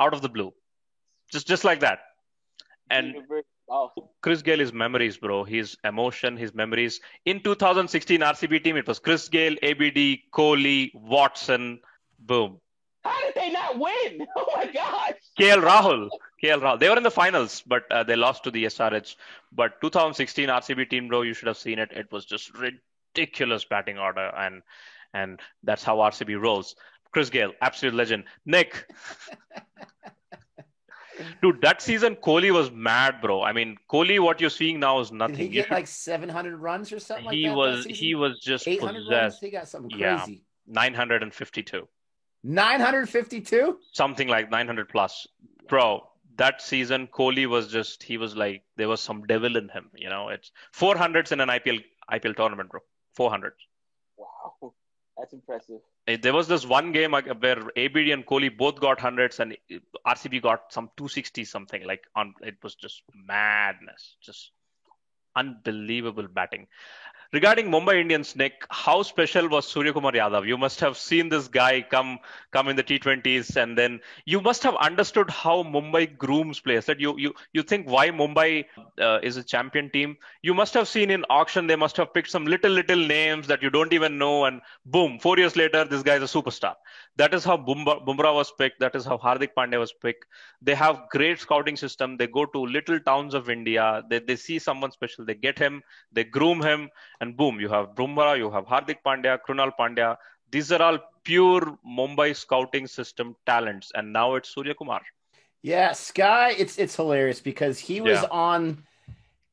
out of the blue. Just like that. And Chris Gayle, his memories, bro, his emotion, his memories. In 2016 RCB team, it was Chris Gayle, ABD, Kohli, Watson. Boom. How did they not win? Oh my gosh. KL Rahul. They were in the finals, but they lost to the SRH. But 2016 RCB team, bro, you should have seen it. It was just ridiculous batting order, and that's how RCB rolls. Chris Gayle, absolute legend. Nick. Dude, that season, Kohli was mad, bro. I mean, Kohli, what you're seeing now is nothing. Did he get like 700 runs or something like that? He was just 800 possessed. Runs? He got something crazy. 952. 952? Something like 900 plus. Bro, that season, Kohli was just, he was like, there was some devil in him. It's 400s in an IPL tournament, bro. 400s. Wow. That's impressive. There was this one game where ABD and Kohli both got hundreds, and RCB got some 260 something. It was just madness. Just unbelievable batting. Regarding Mumbai Indians, Nick, how special was Surya Kumar Yadav? You must have seen this guy come in the T20s, and then you must have understood how Mumbai grooms players. That you think why Mumbai is a champion team. You must have seen in auction they must have picked some little names that you don't even know, and boom, 4 years later this guy is a superstar. That is how Bumrah was picked. That is how Hardik Pandya was picked. They have great scouting system. They go to little towns of India. They see someone special. They get him. They groom him, and boom, you have Bumrah, you have Hardik Pandya, Krunal Pandya. These are all pure Mumbai scouting system talents, and now it's Surya Kumar. Yeah, Sky, it's hilarious because he was on,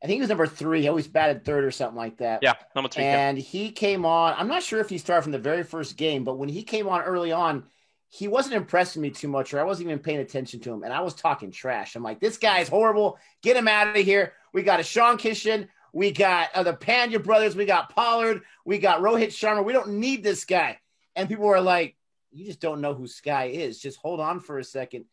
I think he was number 3. He always batted third or something like that. Yeah, number 3. And he came on. I'm not sure if he started from the very first game, but when he came on early on, he wasn't impressing me too much, or I wasn't even paying attention to him. And I was talking trash. I'm like, this guy is horrible. Get him out of here. We got Ishan Kishan. We got the Pandya brothers. We got Pollard. We got Rohit Sharma. We don't need this guy. And people were like, you just don't know who Sky is. Just hold on for a second.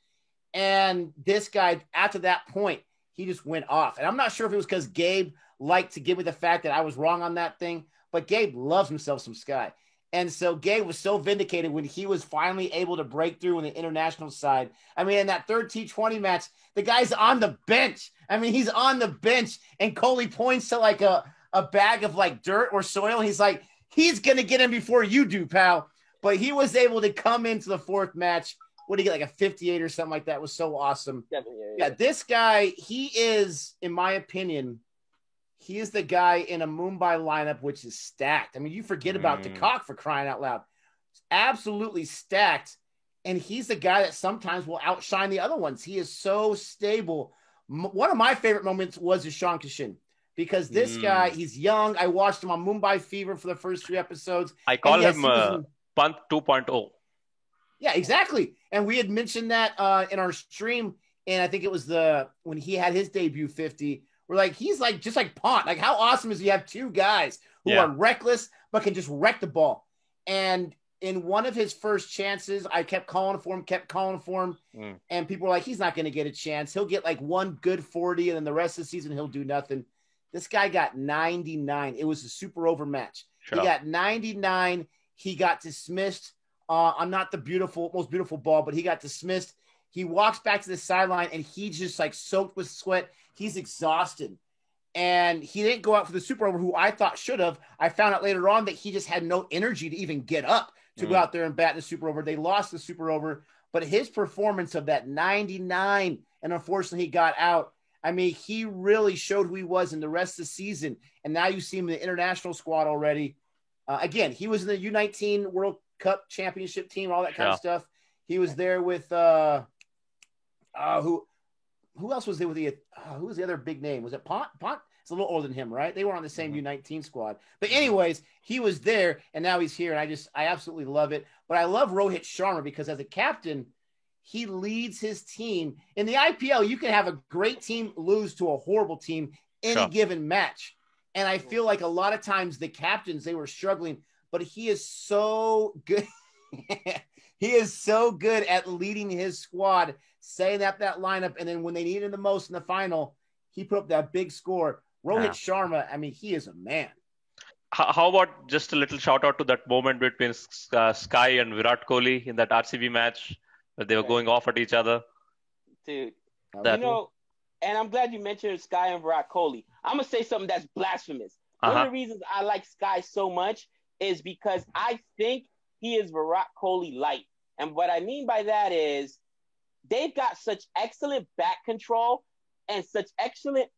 And this guy, after that point, he just went off. And I'm not sure if it was because Gabe liked to give me the fact that I was wrong on that thing, but Gabe loves himself some Sky. And so Gabe was so vindicated when he was finally able to break through on the international side. I mean, in that third T20 match, the guy's on the bench. I mean, he's on the bench, and Kohli points to like a bag of like dirt or soil. He's like, he's going to get him before you do, pal. But he was able to come into the fourth match. What did he get, like a 58 or something like that? It was so awesome. Yeah, this guy, he is, in my opinion, he is the guy in a Mumbai lineup which is stacked. I mean, you forget about the cock for crying out loud. It's absolutely stacked. And he's the guy that sometimes will outshine the other ones. He is so stable. One of my favorite moments was Ishan Kishan, because this guy, he's young. I watched him on Mumbai Fever for the first 3 episodes. I call him Pant 2.0. Yeah, exactly. And we had mentioned that in our stream, and I think it was when he had his debut 50. We're like, he's like just like Pont. Like, how awesome is you have 2 guys who are reckless but can just wreck the ball. And in one of his first chances, I kept calling for him, and people were like, he's not going to get a chance. He'll get like one good 40, and then the rest of the season he'll do nothing. This guy got 99. It was a super over match. Sure. He got 99. He got dismissed on not the most beautiful ball, but he got dismissed. He walks back to the sideline, and he's just like soaked with sweat. He's exhausted. And he didn't go out for the super over, who I thought should have. I found out later on that he just had no energy to even get up to go out there and bat in the super over. They lost the super over, but his performance of that 99, and unfortunately he got out. I mean, he really showed who he was in the rest of the season. And now you see him in the international squad already. Again, he was in the U19 World Cup championship team, all that kind of stuff. He was there with who else was there with who was the other big name? Was it Pont? Pont? It's a little older than him, right? They were on the same U19 squad. But anyways, he was there, and now he's here, and I absolutely love it. But I love Rohit Sharma because as a captain, he leads his team. In the IPL, you can have a great team lose to a horrible team any given match. And I feel like a lot of times the captains, they were struggling, but he is so good. He is so good at leading his squad, setting up that lineup, and then when they needed him the most in the final, he put up that big score. Rohit Sharma, I mean, he is a man. How about just a little shout out to that moment between Sky and Virat Kohli in that RCB match where they were going off at each other? Dude, and I'm glad you mentioned Sky and Virat Kohli. I'm going to say something that's blasphemous. One of the reasons I like Sky so much is because I think he is Virat Kohli light. And what I mean by that is they've got such excellent back control and such excellent,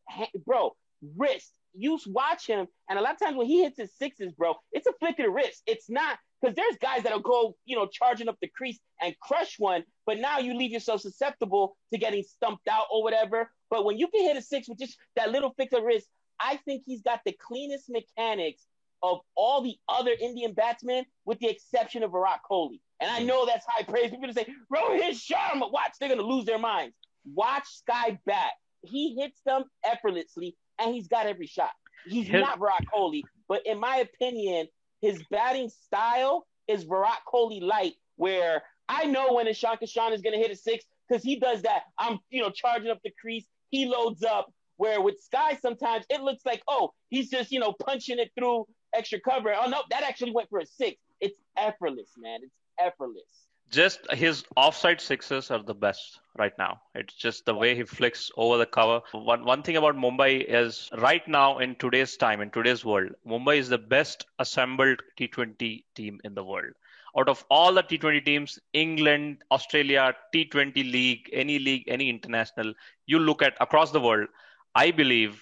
wrist. You watch him, and a lot of times when he hits his sixes, bro, it's a flick of the wrist. It's not, because there's guys that'll go, charging up the crease and crush one, but now you leave yourself susceptible to getting stumped out or whatever. But when you can hit a 6 with just that little flick of the wrist, I think he's got the cleanest mechanics of all the other Indian batsmen, with the exception of Virat Kohli. And I know that's high praise. People say, Rohit Sharma, watch, they're going to lose their minds. Watch Sky bat. He hits them effortlessly, and he's got every shot. He's not Virat Kohli, but in my opinion, his batting style is Virat Kohli light, where I know when Ishan Kishan is going to hit a 6 because he does that. I'm, charging up the crease. He loads up. Where with Sky, sometimes it looks like, oh, he's just, punching it through extra cover. Oh, no, that actually went for a 6. It's effortless, man. It's effortless. Just his offside sixes are the best right now. It's just the way he flicks over the cover. One thing about Mumbai is right now in today's time, in today's world, Mumbai is the best assembled T20 team in the world. Out of all the T20 teams, England, Australia, T20 league, any international, you look at across the world, I believe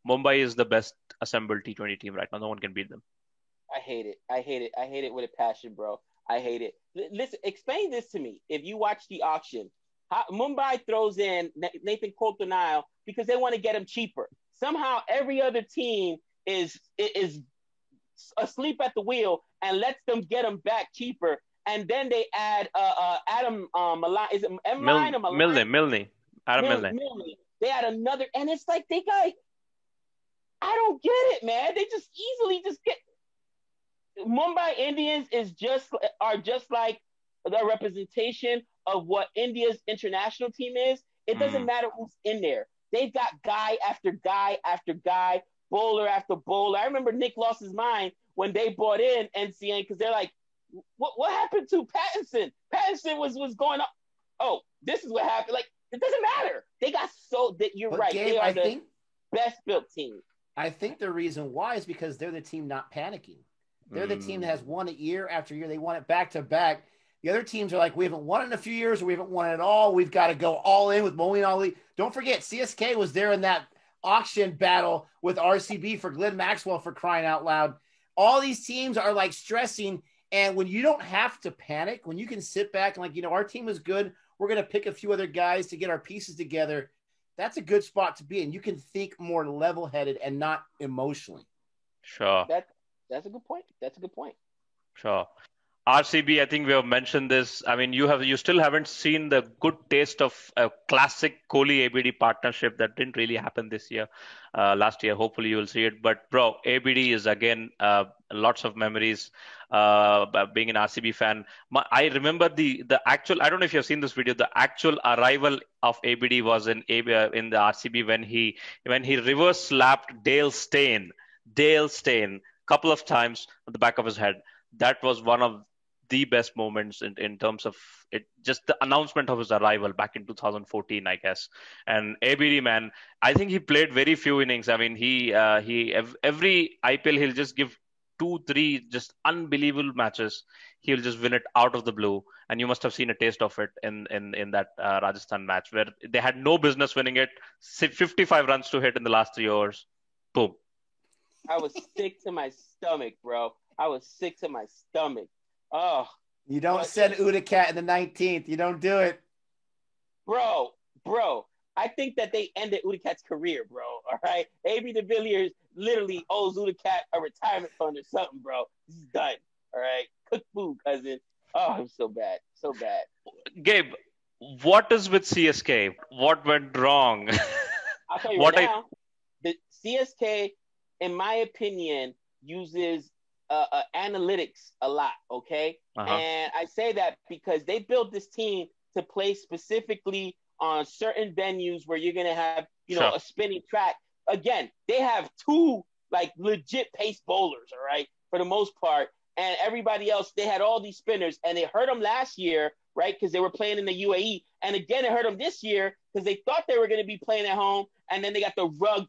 Mumbai is the best assembled T20 team right now. No one can beat them. I hate it. I hate it. I hate it with a passion, bro. I hate it. Listen, explain this to me. If you watch the auction, Mumbai throws in Nathan Coulter-Nile because they want to get him cheaper. Somehow, every other team is asleep at the wheel and lets them get him back cheaper. And then they add Adam Milne. Is it Milne or Milne? Adam Milne. They add another, and it's like I don't get it, man. They just easily just get. Mumbai Indians are just like the representation of what India's international team is. It doesn't matter who's in there. They've got guy after guy after guy, bowler after bowler. I remember Nick lost his mind when they brought in NCN because they're like, what happened to Pattinson? Pattinson was going up. Oh, this is what happened. Like, it doesn't matter. They got you're right. Gabe, they are the best built team. I think the reason why is because they're the team not panicking. They're the team that has won it year after year. They won it back to back. The other teams are like, we haven't won it in a few years, or we haven't won it at all. We've got to go all in with Moeen Ali. Don't forget, CSK was there in that auction battle with RCB for Glenn Maxwell, for crying out loud. All these teams are like stressing. And when you don't have to panic, when you can sit back and our team is good, we're going to pick a few other guys to get our pieces together. That's a good spot to be in. You can think more level-headed and not emotionally. Sure. That's a good point. Sure. RCB, I think we have mentioned this. I mean, you still haven't seen the good taste of a classic Kohli-ABD partnership that didn't really happen this year. Last year, hopefully you will see it. But bro, ABD is again lots of memories. Being an RCB fan, I remember the actual. I don't know if you've seen this video. The actual arrival of ABD was in the RCB when he reverse slapped Dale Steyn couple of times on the back of his head. That was one of the best moments in terms of it, just the announcement of his arrival back in 2014, I guess. And ABD, man, I think he played very few innings. I mean, he every IPL he'll just give 2-3 just unbelievable matches. He'll just win it out of the blue, and you must have seen a taste of it in that Rajasthan match where they had no business winning it. 55 runs to hit in the last 3 overs. Boom. I was sick to my stomach, bro. I was sick to my stomach. Oh. You don't send Udicat in the 19th. You don't do it. Bro. I think that they ended Udicat's career, bro. All right? AB de Villiers literally owes Udicat a retirement fund or something, bro. This is done. All right? Cook food, cousin. Oh, I'm so bad. So bad. Gabe, what is with CSK? What went wrong? I'll tell you now. The CSK, in my opinion, uses analytics a lot, okay? And I say that because they built this team to play specifically on certain venues where you're going to have, a spinning track. Again, they have 2, legit pace bowlers, all right, for the most part. And everybody else, they had all these spinners. And it hurt them last year, right, because they were playing in the UAE. And again, it hurt them this year because they thought they were going to be playing at home. And then they got the rug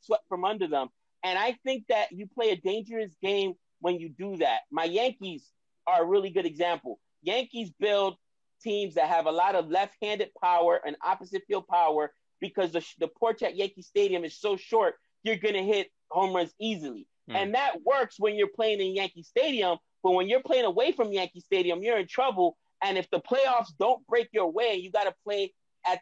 swept from under them. And I think that you play a dangerous game when you do that. My Yankees are a really good example. Yankees build teams that have a lot of left-handed power and opposite field power because the porch at Yankee Stadium is so short, you're going to hit home runs easily. And that works when you're playing in Yankee Stadium, but when you're playing away from Yankee Stadium, you're in trouble. And if the playoffs don't break your way, you got to play at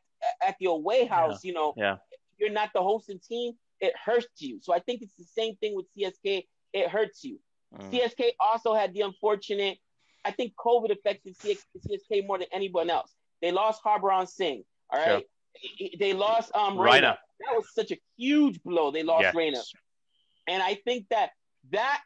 the away house, you're not the hosting team, it hurts you. So I think it's the same thing with CSK. It hurts you. CSK also had the unfortunate, I think COVID affected CSK more than anyone else. They lost Harbhajan Singh, all right? Sure. They lost Raina. That was such a huge blow. They lost Raina. And I think that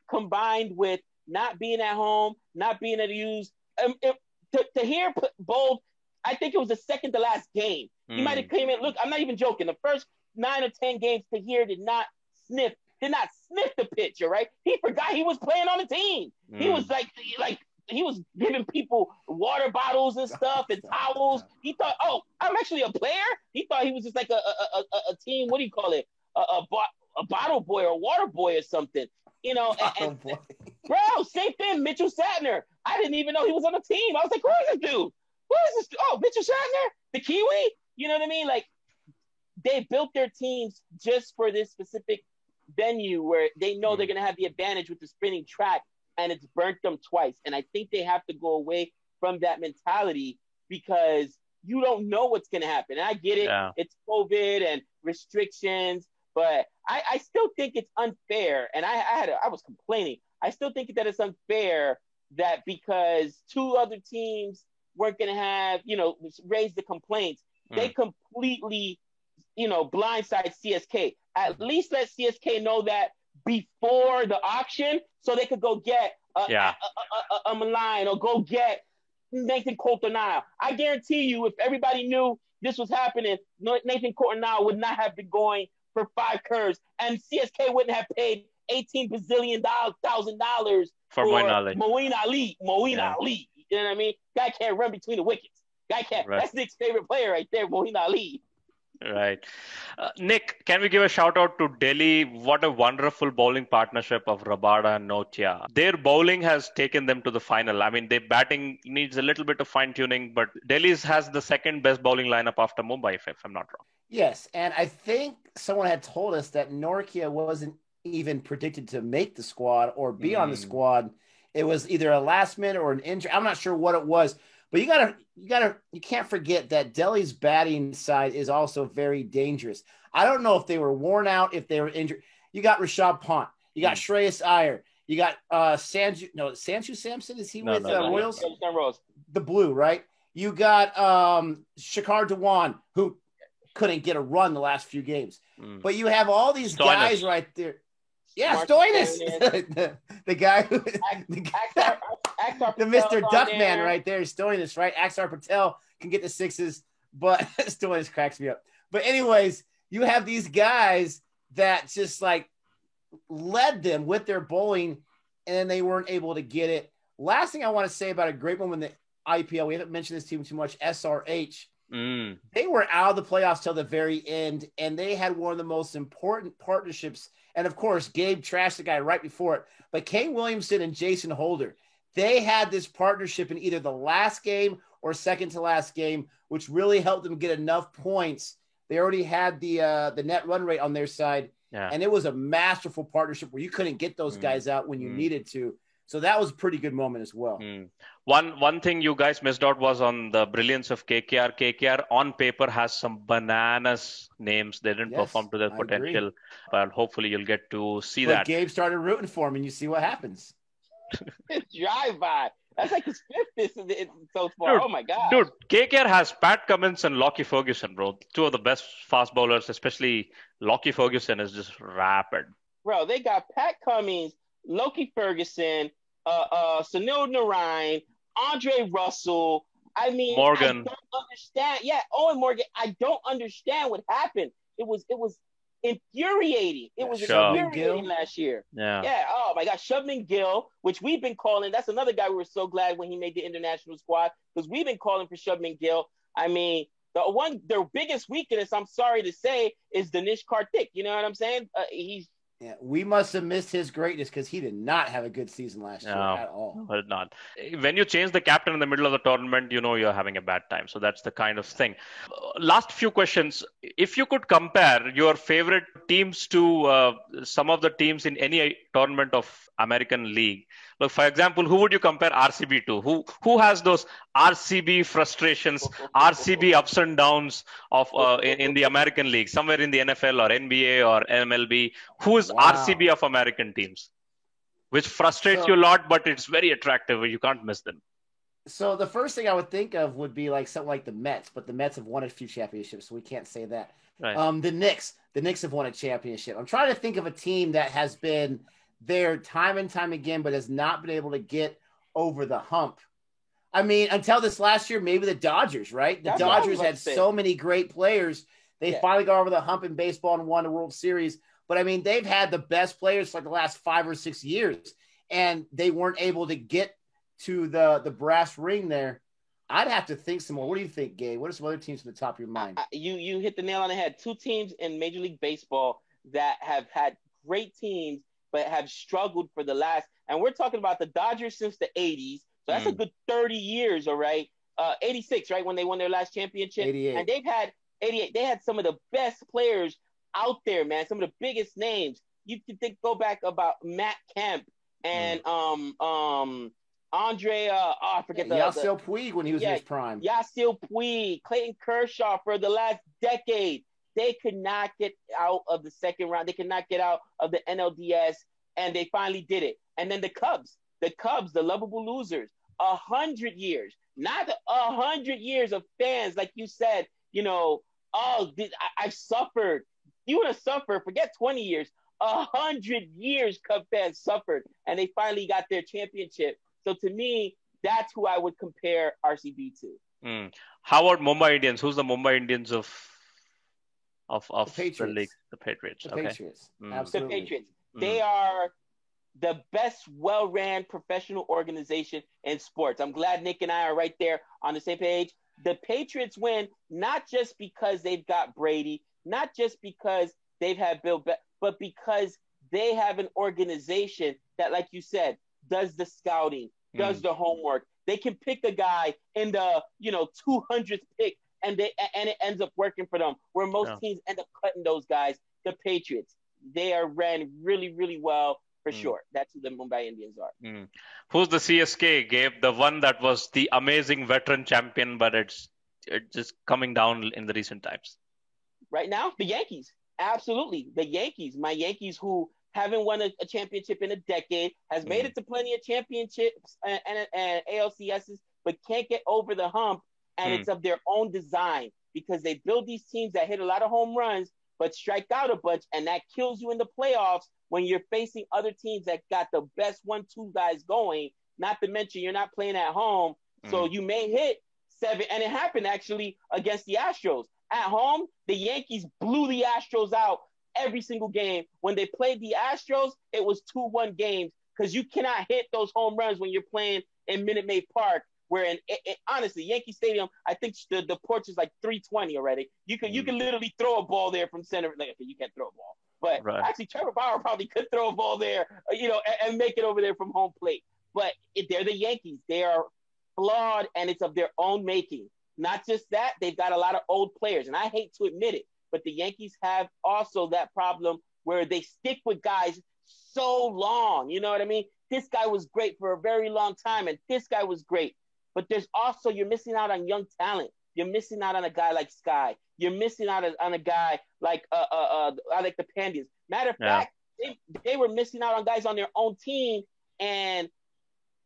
combined with not being at home, not being able to use, to hear Bold, I think it was the second to last game. He might have came in. Look, I'm not even joking. The first 9 or 10 games, Tahir did not sniff the pitch, all right? He forgot he was playing on the team. He was like he was giving people water bottles and stuff and towels. He thought, oh, I'm actually a player. He thought he was just like a team. What do you call it? A bottle boy or a water boy or something. You know, and bro, same thing. Mitchell Satner. I didn't even know he was on the team. I was like, who is this dude? Who is this? Oh, Mitchell Satner, the Kiwi. You know what I mean? Like, they built their teams just for this specific venue where they know they're going to have the advantage with the spinning track, and it's burnt them twice. And I think they have to go away from that mentality because you don't know what's going to happen. And I get it. Yeah. It's COVID and restrictions, but I still think it's unfair. And I was complaining. I still think that it's unfair that because 2 other teams weren't going to have, raise the complaints, they completely, blindside CSK. At least let CSK know that before the auction so they could go get a Milan or go get Nathan Coulter-Nile. I guarantee you, if everybody knew this was happening, Nathan Coulter-Nile would not have been going for 5 curves, and CSK wouldn't have paid $18 bazillion for Moeen Ali. Ali. You know what I mean? Guy can't run between the wickets. Guy can't. Right. That's Nick's favorite player right there, Moeen Ali. Right. Nick, can we give a shout out to Delhi? What a wonderful bowling partnership of Rabada and Notia. Their bowling has taken them to the final. I mean, their batting needs a little bit of fine tuning, but Delhi's has the second best bowling lineup after Mumbai, if I'm not wrong. Yes. And I think someone had told us that Nortje wasn't even predicted to make the squad or be on the squad. It was either a last minute or an injury. I'm not sure what it was. But you can't forget that Delhi's batting side is also very dangerous. I don't know if they were worn out, if they were injured. You got Rishabh Pant. You got Shreyas Iyer. You got Sanju Samson. Is he with Royals? The blue, right? You got Shikhar Dhawan, who couldn't get a run the last few games. But you have all these guys right there. Yeah, Stoinis. the guy who the Mr. Duckman right there, Stoinis, right? Axar Patel can get the 6s, but Stoinis cracks me up. But anyways, you have these guys that just like led them with their bowling, and then they weren't able to get it. Last thing I want to say about a great moment in the IPL, we haven't mentioned this team too much, SRH. They were out of the playoffs till the very end, and they had one of the most important partnerships. And of course, Gabe trashed the guy right before it. But Kane Williamson and Jason Holder, they had this partnership in either the last game or second to last game, which really helped them get enough points. They already had the net run rate on their side. Yeah. And it was a masterful partnership where you couldn't get those guys out when you needed to. So that was a pretty good moment as well. One thing you guys missed out was on the brilliance of KKR. KKR on paper has some bananas names. They didn't perform to their potential, but hopefully you'll get to see that. Gabe started rooting for him, and you see what happens. Drive-by. That's like his 5th so far. Dude, oh, my God. Dude, KKR has Pat Cummins and Lockie Ferguson, bro. 2 of the best fast bowlers, especially Lockie Ferguson is just rapid. Bro, they got Pat Cummins, Lockie Ferguson, Sunil Narain, Andre Russell. I mean, Morgan. I don't understand. Yeah, Owen Morgan. I don't understand what happened. It was infuriating. It was infuriating last year. Yeah. Oh my gosh, Shubman Gill, which we've been calling. That's another guy we were so glad when he made the international squad because we've been calling for Shubman Gill. I mean, their biggest weakness, I'm sorry to say, is Dinesh Karthik. You know what I'm saying? We must have missed his greatness because he did not have a good season last year at all. No, not. When you change the captain in the middle of the tournament, you know you're having a bad time. So that's the kind of thing. Last few questions. If you could compare your favorite teams to some of the teams in any tournament of American League, like for example, who would you compare RCB to? Who has those RCB frustrations, RCB ups and downs of in the American League, somewhere in the NFL or NBA or MLB? Who is RCB of American teams, which frustrates you a lot, but it's very attractive. You can't miss them. So the first thing I would think of would be like something like the Mets, but the Mets have won a few championships, so we can't say that. Right. The Knicks have won a championship. I'm trying to think of a team that has been there time and time again, but has not been able to get over the hump. I mean, until this last year, maybe the Dodgers, right? The Dodgers had so many great players They finally got over the hump in baseball and won the World Series. But, I mean, they've had the best players for like the last 5 or 6 years, and they weren't able to get to the brass ring there. I'd have to think some more. What do you think, Gabe? What are some other teams from the top of your mind? You hit the nail on the head. 2 teams in Major League Baseball that have had great teams but have struggled for the last, and we're talking about the Dodgers since the 80s. So that's a good 30 years, all right? 86, right, when they won their last championship. 88. And they've had 88. They had some of the best players out there, man. Some of the biggest names. You can go back about Matt Kemp and Andre, I forget Yasiel Puig when he was in his prime. Yasiel Puig, Clayton Kershaw for the last decade. They could not get out of the second round. They could not get out of the NLDS, and they finally did it. And then the Cubs, the lovable losers, 100 years, not 100 years of fans, like you said, I've suffered. You would have suffered, forget 20 years, 100 years Cub fans suffered, and they finally got their championship. So to me, that's who I would compare RCB to. How about Mumbai Indians? Who's the Mumbai Indians of the league? The Patriots. The Patriots. Absolutely. The Patriots. They are the best well-ran professional organization in sports. I'm glad Nick and I are right there on the same page. The Patriots win not just because they've got Brady, not just because they've had Bill, but because they have an organization that, like you said, does the scouting, does the homework. They can pick a guy in the 200th pick, and it ends up working for them. Where most teams end up cutting those guys. The Patriots, they are ran really, really well for sure. That's who the Mumbai Indians are. Who's the CSK, Gabe? The one that was the amazing veteran champion, but it's just coming down in the recent times. Right now, the Yankees. Absolutely, the Yankees. My Yankees, who haven't won a championship in a decade, has made it to plenty of championships and ALCSs, but can't get over the hump. And it's of their own design, because they build these teams that hit a lot of home runs, but strike out a bunch, and that kills you in the playoffs when you're facing other teams that got the best 1-2 guys going. Not to mention you're not playing at home, so you may hit 7. And it happened actually against the Astros. At home, the Yankees blew the Astros out every single game. When they played the Astros, it was 2-1 games, because you cannot hit those home runs when you're playing in Minute Maid Park, where honestly, Yankee Stadium, I think the porch is like 320 already. You can literally throw a ball there from center. Like, okay, you can't throw a ball, but actually Trevor Bauer probably could throw a ball there, and make it over there from home plate. But they're the Yankees. They are flawed, and it's of their own making. Not just that, they've got a lot of old players, and I hate to admit it, but the Yankees have also that problem where they stick with guys so long. You know what I mean? This guy was great for a very long time, and this guy was great. But there's also, you're missing out on young talent. You're missing out on a guy like Sky. You're missing out on a guy like I like the Pandians. Matter of fact, they were missing out on guys on their own team. And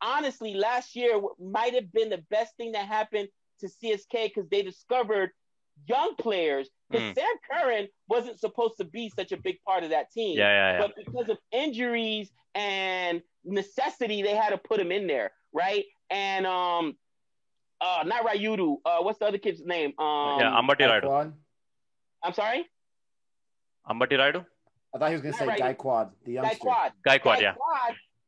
honestly, last year might have been the best thing that happened to CSK, because they discovered young players. Because Sam Curran wasn't supposed to be such a big part of that team. But because of injuries and necessity, they had to put him in there, right? And not Rayudu. What's the other kid's name? Ambati Rayudu. I'm sorry? Ambati Rayudu? I thought he was going to say Gaikwad, the youngster. Gaikwad, yeah.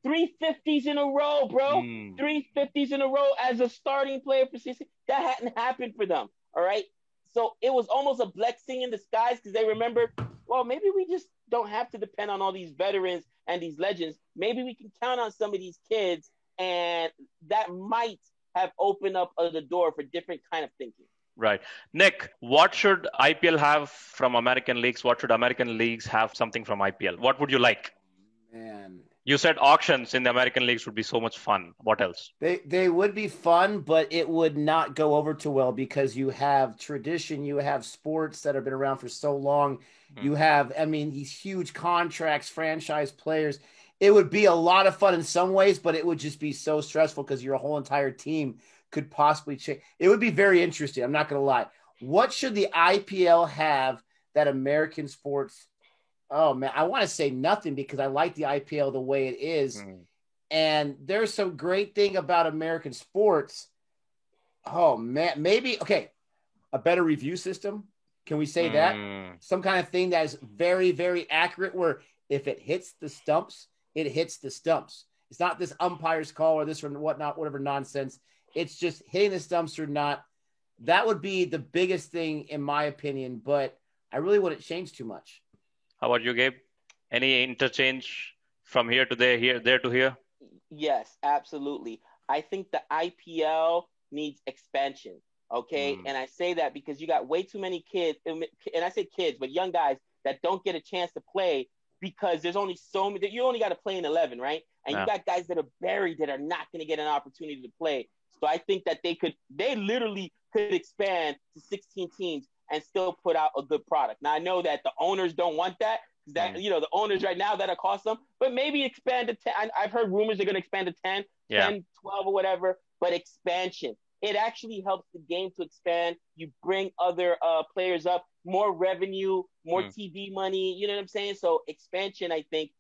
350s in a row, bro. 350s in a row as a starting player for CSK. That hadn't happened for them, all right? So it was almost a blessing in disguise, because they remembered, well, maybe we just don't have to depend on all these veterans and these legends. Maybe we can count on some of these kids, and that might have opened up the door for different kind of thinking. Right. Nick, what should IPL have from American leagues? What should American leagues have something from IPL? What would you like? Man. You said auctions in the American leagues would be so much fun. What else? They would be fun, but it would not go over too well, because you have tradition, you have sports that have been around for so long. You have, these huge contracts, franchise players. It would be a lot of fun in some ways, but it would just be so stressful, because your whole entire team could possibly change. It would be very interesting. I'm not going to lie. What should the IPL have that American sports? Oh man, I want to say nothing, because I like the IPL the way it is. And there's some great thing about American sports. Oh man, maybe, okay, a better review system. Can we say that? Some kind of thing that is very, very accurate where if it hits the stumps, it hits the stumps. It's not this umpire's call or this or whatnot, whatever nonsense. It's just hitting the stumps or not. That would be the biggest thing in my opinion, but I really wouldn't change too much. How about you, Gabe? Any interchange from here to there to here? Yes, absolutely. I think the IPL needs expansion. Okay. And I say that because you got way too many kids, and I say kids, but young guys that don't get a chance to play because there's only so many, you only got to play in 11, right? And you got guys that are buried that are not going to get an opportunity to play. So I think that they literally could expand to 16 teams and still put out a good product. Now I know that the owners don't want that. The owners right now that'll cost them, but maybe expand to 10. I've heard rumors they're going to expand to 10, 10, 12 or whatever, but expansion. It actually helps the game to expand. You bring other players up, more revenue, more TV money. You know what I'm saying? So expansion, I think,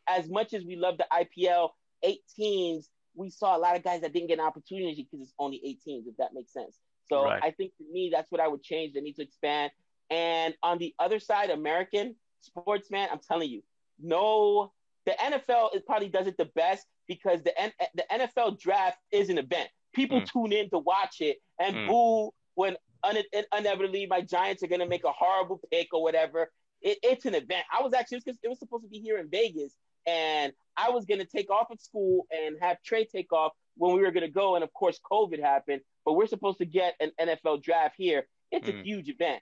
as much as we love the IPL, 8 teams, we saw a lot of guys that didn't get an opportunity because it's only 8 teams, if that makes sense. So I think for me, that's what I would change. They need to expand. And on the other side, American sports, man, I'm telling you, the NFL probably does it the best because the NFL draft is an event. People tune in to watch it and boo when inevitably my Giants are going to make a horrible pick or whatever. It's an event. I was actually, it was supposed to be here in Vegas, and I was going to take off at school and have Trey take off when we were going to go. And of course, COVID happened, but we're supposed to get an NFL draft here. It's a huge event.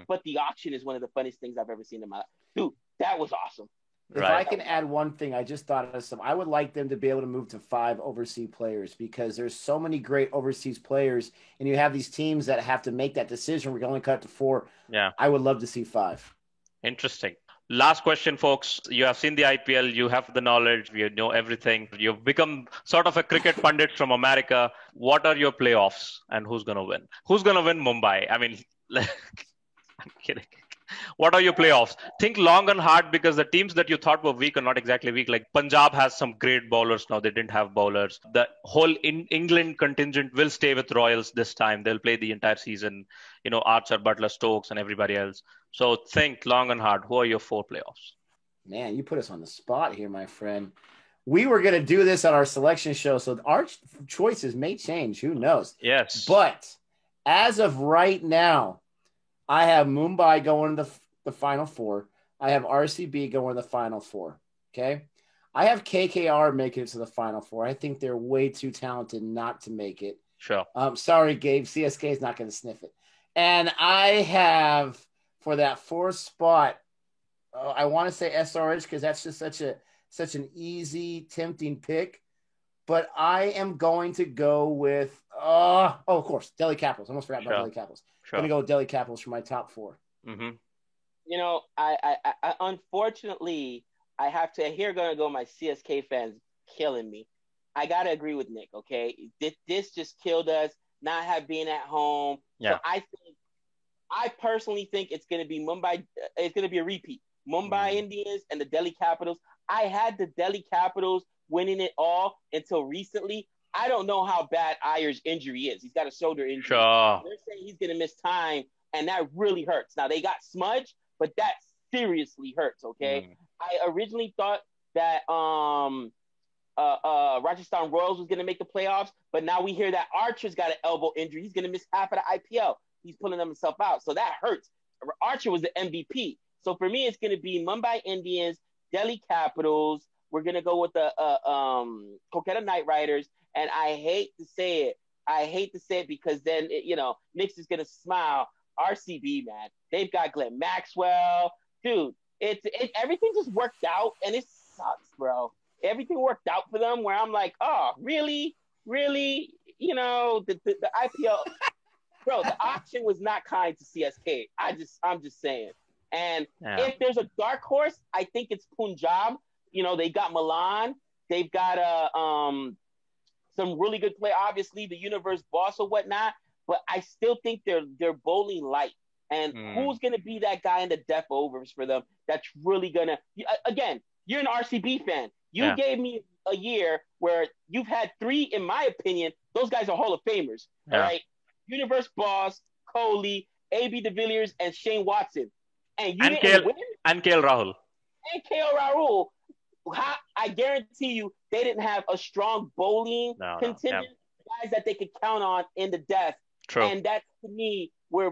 But the auction is one of the funniest things I've ever seen in my life. Dude, that was awesome. If I can add one thing, I just thought of some. I would like them to be able to move to 5 overseas players because there's so many great overseas players, and you have these teams that have to make that decision. We can only cut it to 4. Yeah, I would love to see 5. Interesting. Last question, folks. You have seen the IPL. You have the knowledge. You know everything. You've become sort of a cricket pundit from America. What are your playoffs, and who's gonna win? Who's gonna win Mumbai? I mean, I'm kidding. What are your playoffs? Think long and hard because the teams that you thought were weak are not exactly weak. Like Punjab has some great bowlers now. They didn't have bowlers. The whole England contingent will stay with Royals this time. They'll play the entire season. Archer, Butler, Stokes, and everybody else. So think long and hard. Who are your 4 playoffs? Man, you put us on the spot here, my friend. We were going to do this on our selection show, so our choices may change. Who knows? Yes. But as of right now, I have Mumbai going to the Final 4. I have RCB going to the Final 4. Okay? I have KKR making it to the Final 4. I think they're way too talented not to make it. Sure. Sorry, Gabe. CSK is not going to sniff it. And I have, for that 4th spot, I want to say SRH because that's just such an easy, tempting pick. But I am going to go with, of course, Delhi Capitals. I almost forgot about Delhi Capitals. Sure. I'm going to go with Delhi Capitals for my top 4. I unfortunately, I have to, here going to go my CSK fans killing me. I got to agree with Nick, okay? This just killed us, not being at home. Yeah. So I personally think it's going to be Mumbai. It's going to be a repeat. Mumbai Indians and the Delhi Capitals. I had the Delhi Capitals winning it all until recently. I don't know how bad Ayer's injury is. He's got a shoulder injury. Sure. They're saying he's going to miss time, and that really hurts. Now, they got Smudge, but that seriously hurts, okay? I originally thought that Rajasthan Royals was going to make the playoffs, but now we hear that Archer's got an elbow injury. He's going to miss half of the IPL. He's pulling himself out, so that hurts. Archer was the MVP. So for me, it's going to be Mumbai Indians, Delhi Capitals. We're going to go with the Kolkata Knight Riders. And I hate to say it because then, Nick's is going to smile. RCB, man. They've got Glenn Maxwell. Dude, everything just worked out, and it sucks, bro. Everything worked out for them where I'm like, oh, really? Really? The IPL. Bro, the auction was not kind to CSK. I'm just saying. And if there's a dark horse, I think it's Punjab. They got Milan. They've got some really good play. Obviously, the Universe Boss or whatnot. But I still think they're bowling light. And who's going to be that guy in the death overs for them that's really going to – again, you're an RCB fan. You gave me a year where you've had 3, in my opinion, those guys are Hall of Famers. All right? Universe Boss, Kohli, AB de Villiers and Shane Watson, and you And didn't win, And KL Rahul. and KL Rahul, I guarantee you they didn't have a strong bowling contingent, guys that they could count on in the death. True. And that's, to me, where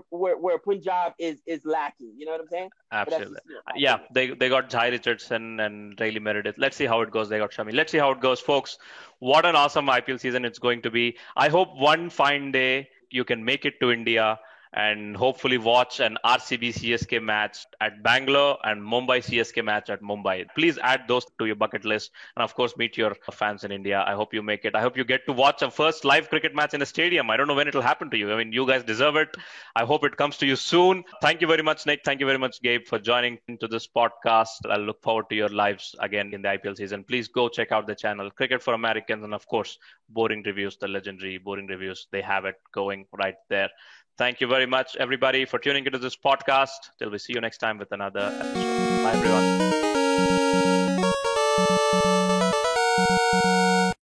Punjab is lacking. You know what I'm saying? Absolutely. Yeah, they got Jai Richardson and Riley Meredith. Let's see how it goes. They got Shami. Let's see how it goes, folks. What an awesome IPL season it's going to be. I hope one fine day you can make it to India and hopefully watch an RCB CSK match at Bangalore and Mumbai CSK match at Mumbai. Please add those to your bucket list. And of course, meet your fans in India. I hope you make it. I hope you get to watch a first live cricket match in a stadium. I don't know when it'll happen to you. I mean, you guys deserve it. I hope it comes to you soon. Thank you very much, Nick. Thank you very much, Gabe, for joining into this podcast. I'll look forward to your lives again in the IPL season. Please go check out the channel, Cricket for Americans, and of course, Boring Reviews, the legendary Boring Reviews. They have it going right there. Thank you very much, everybody, for tuning into this podcast. Till we see you next time with another episode. Bye, everyone.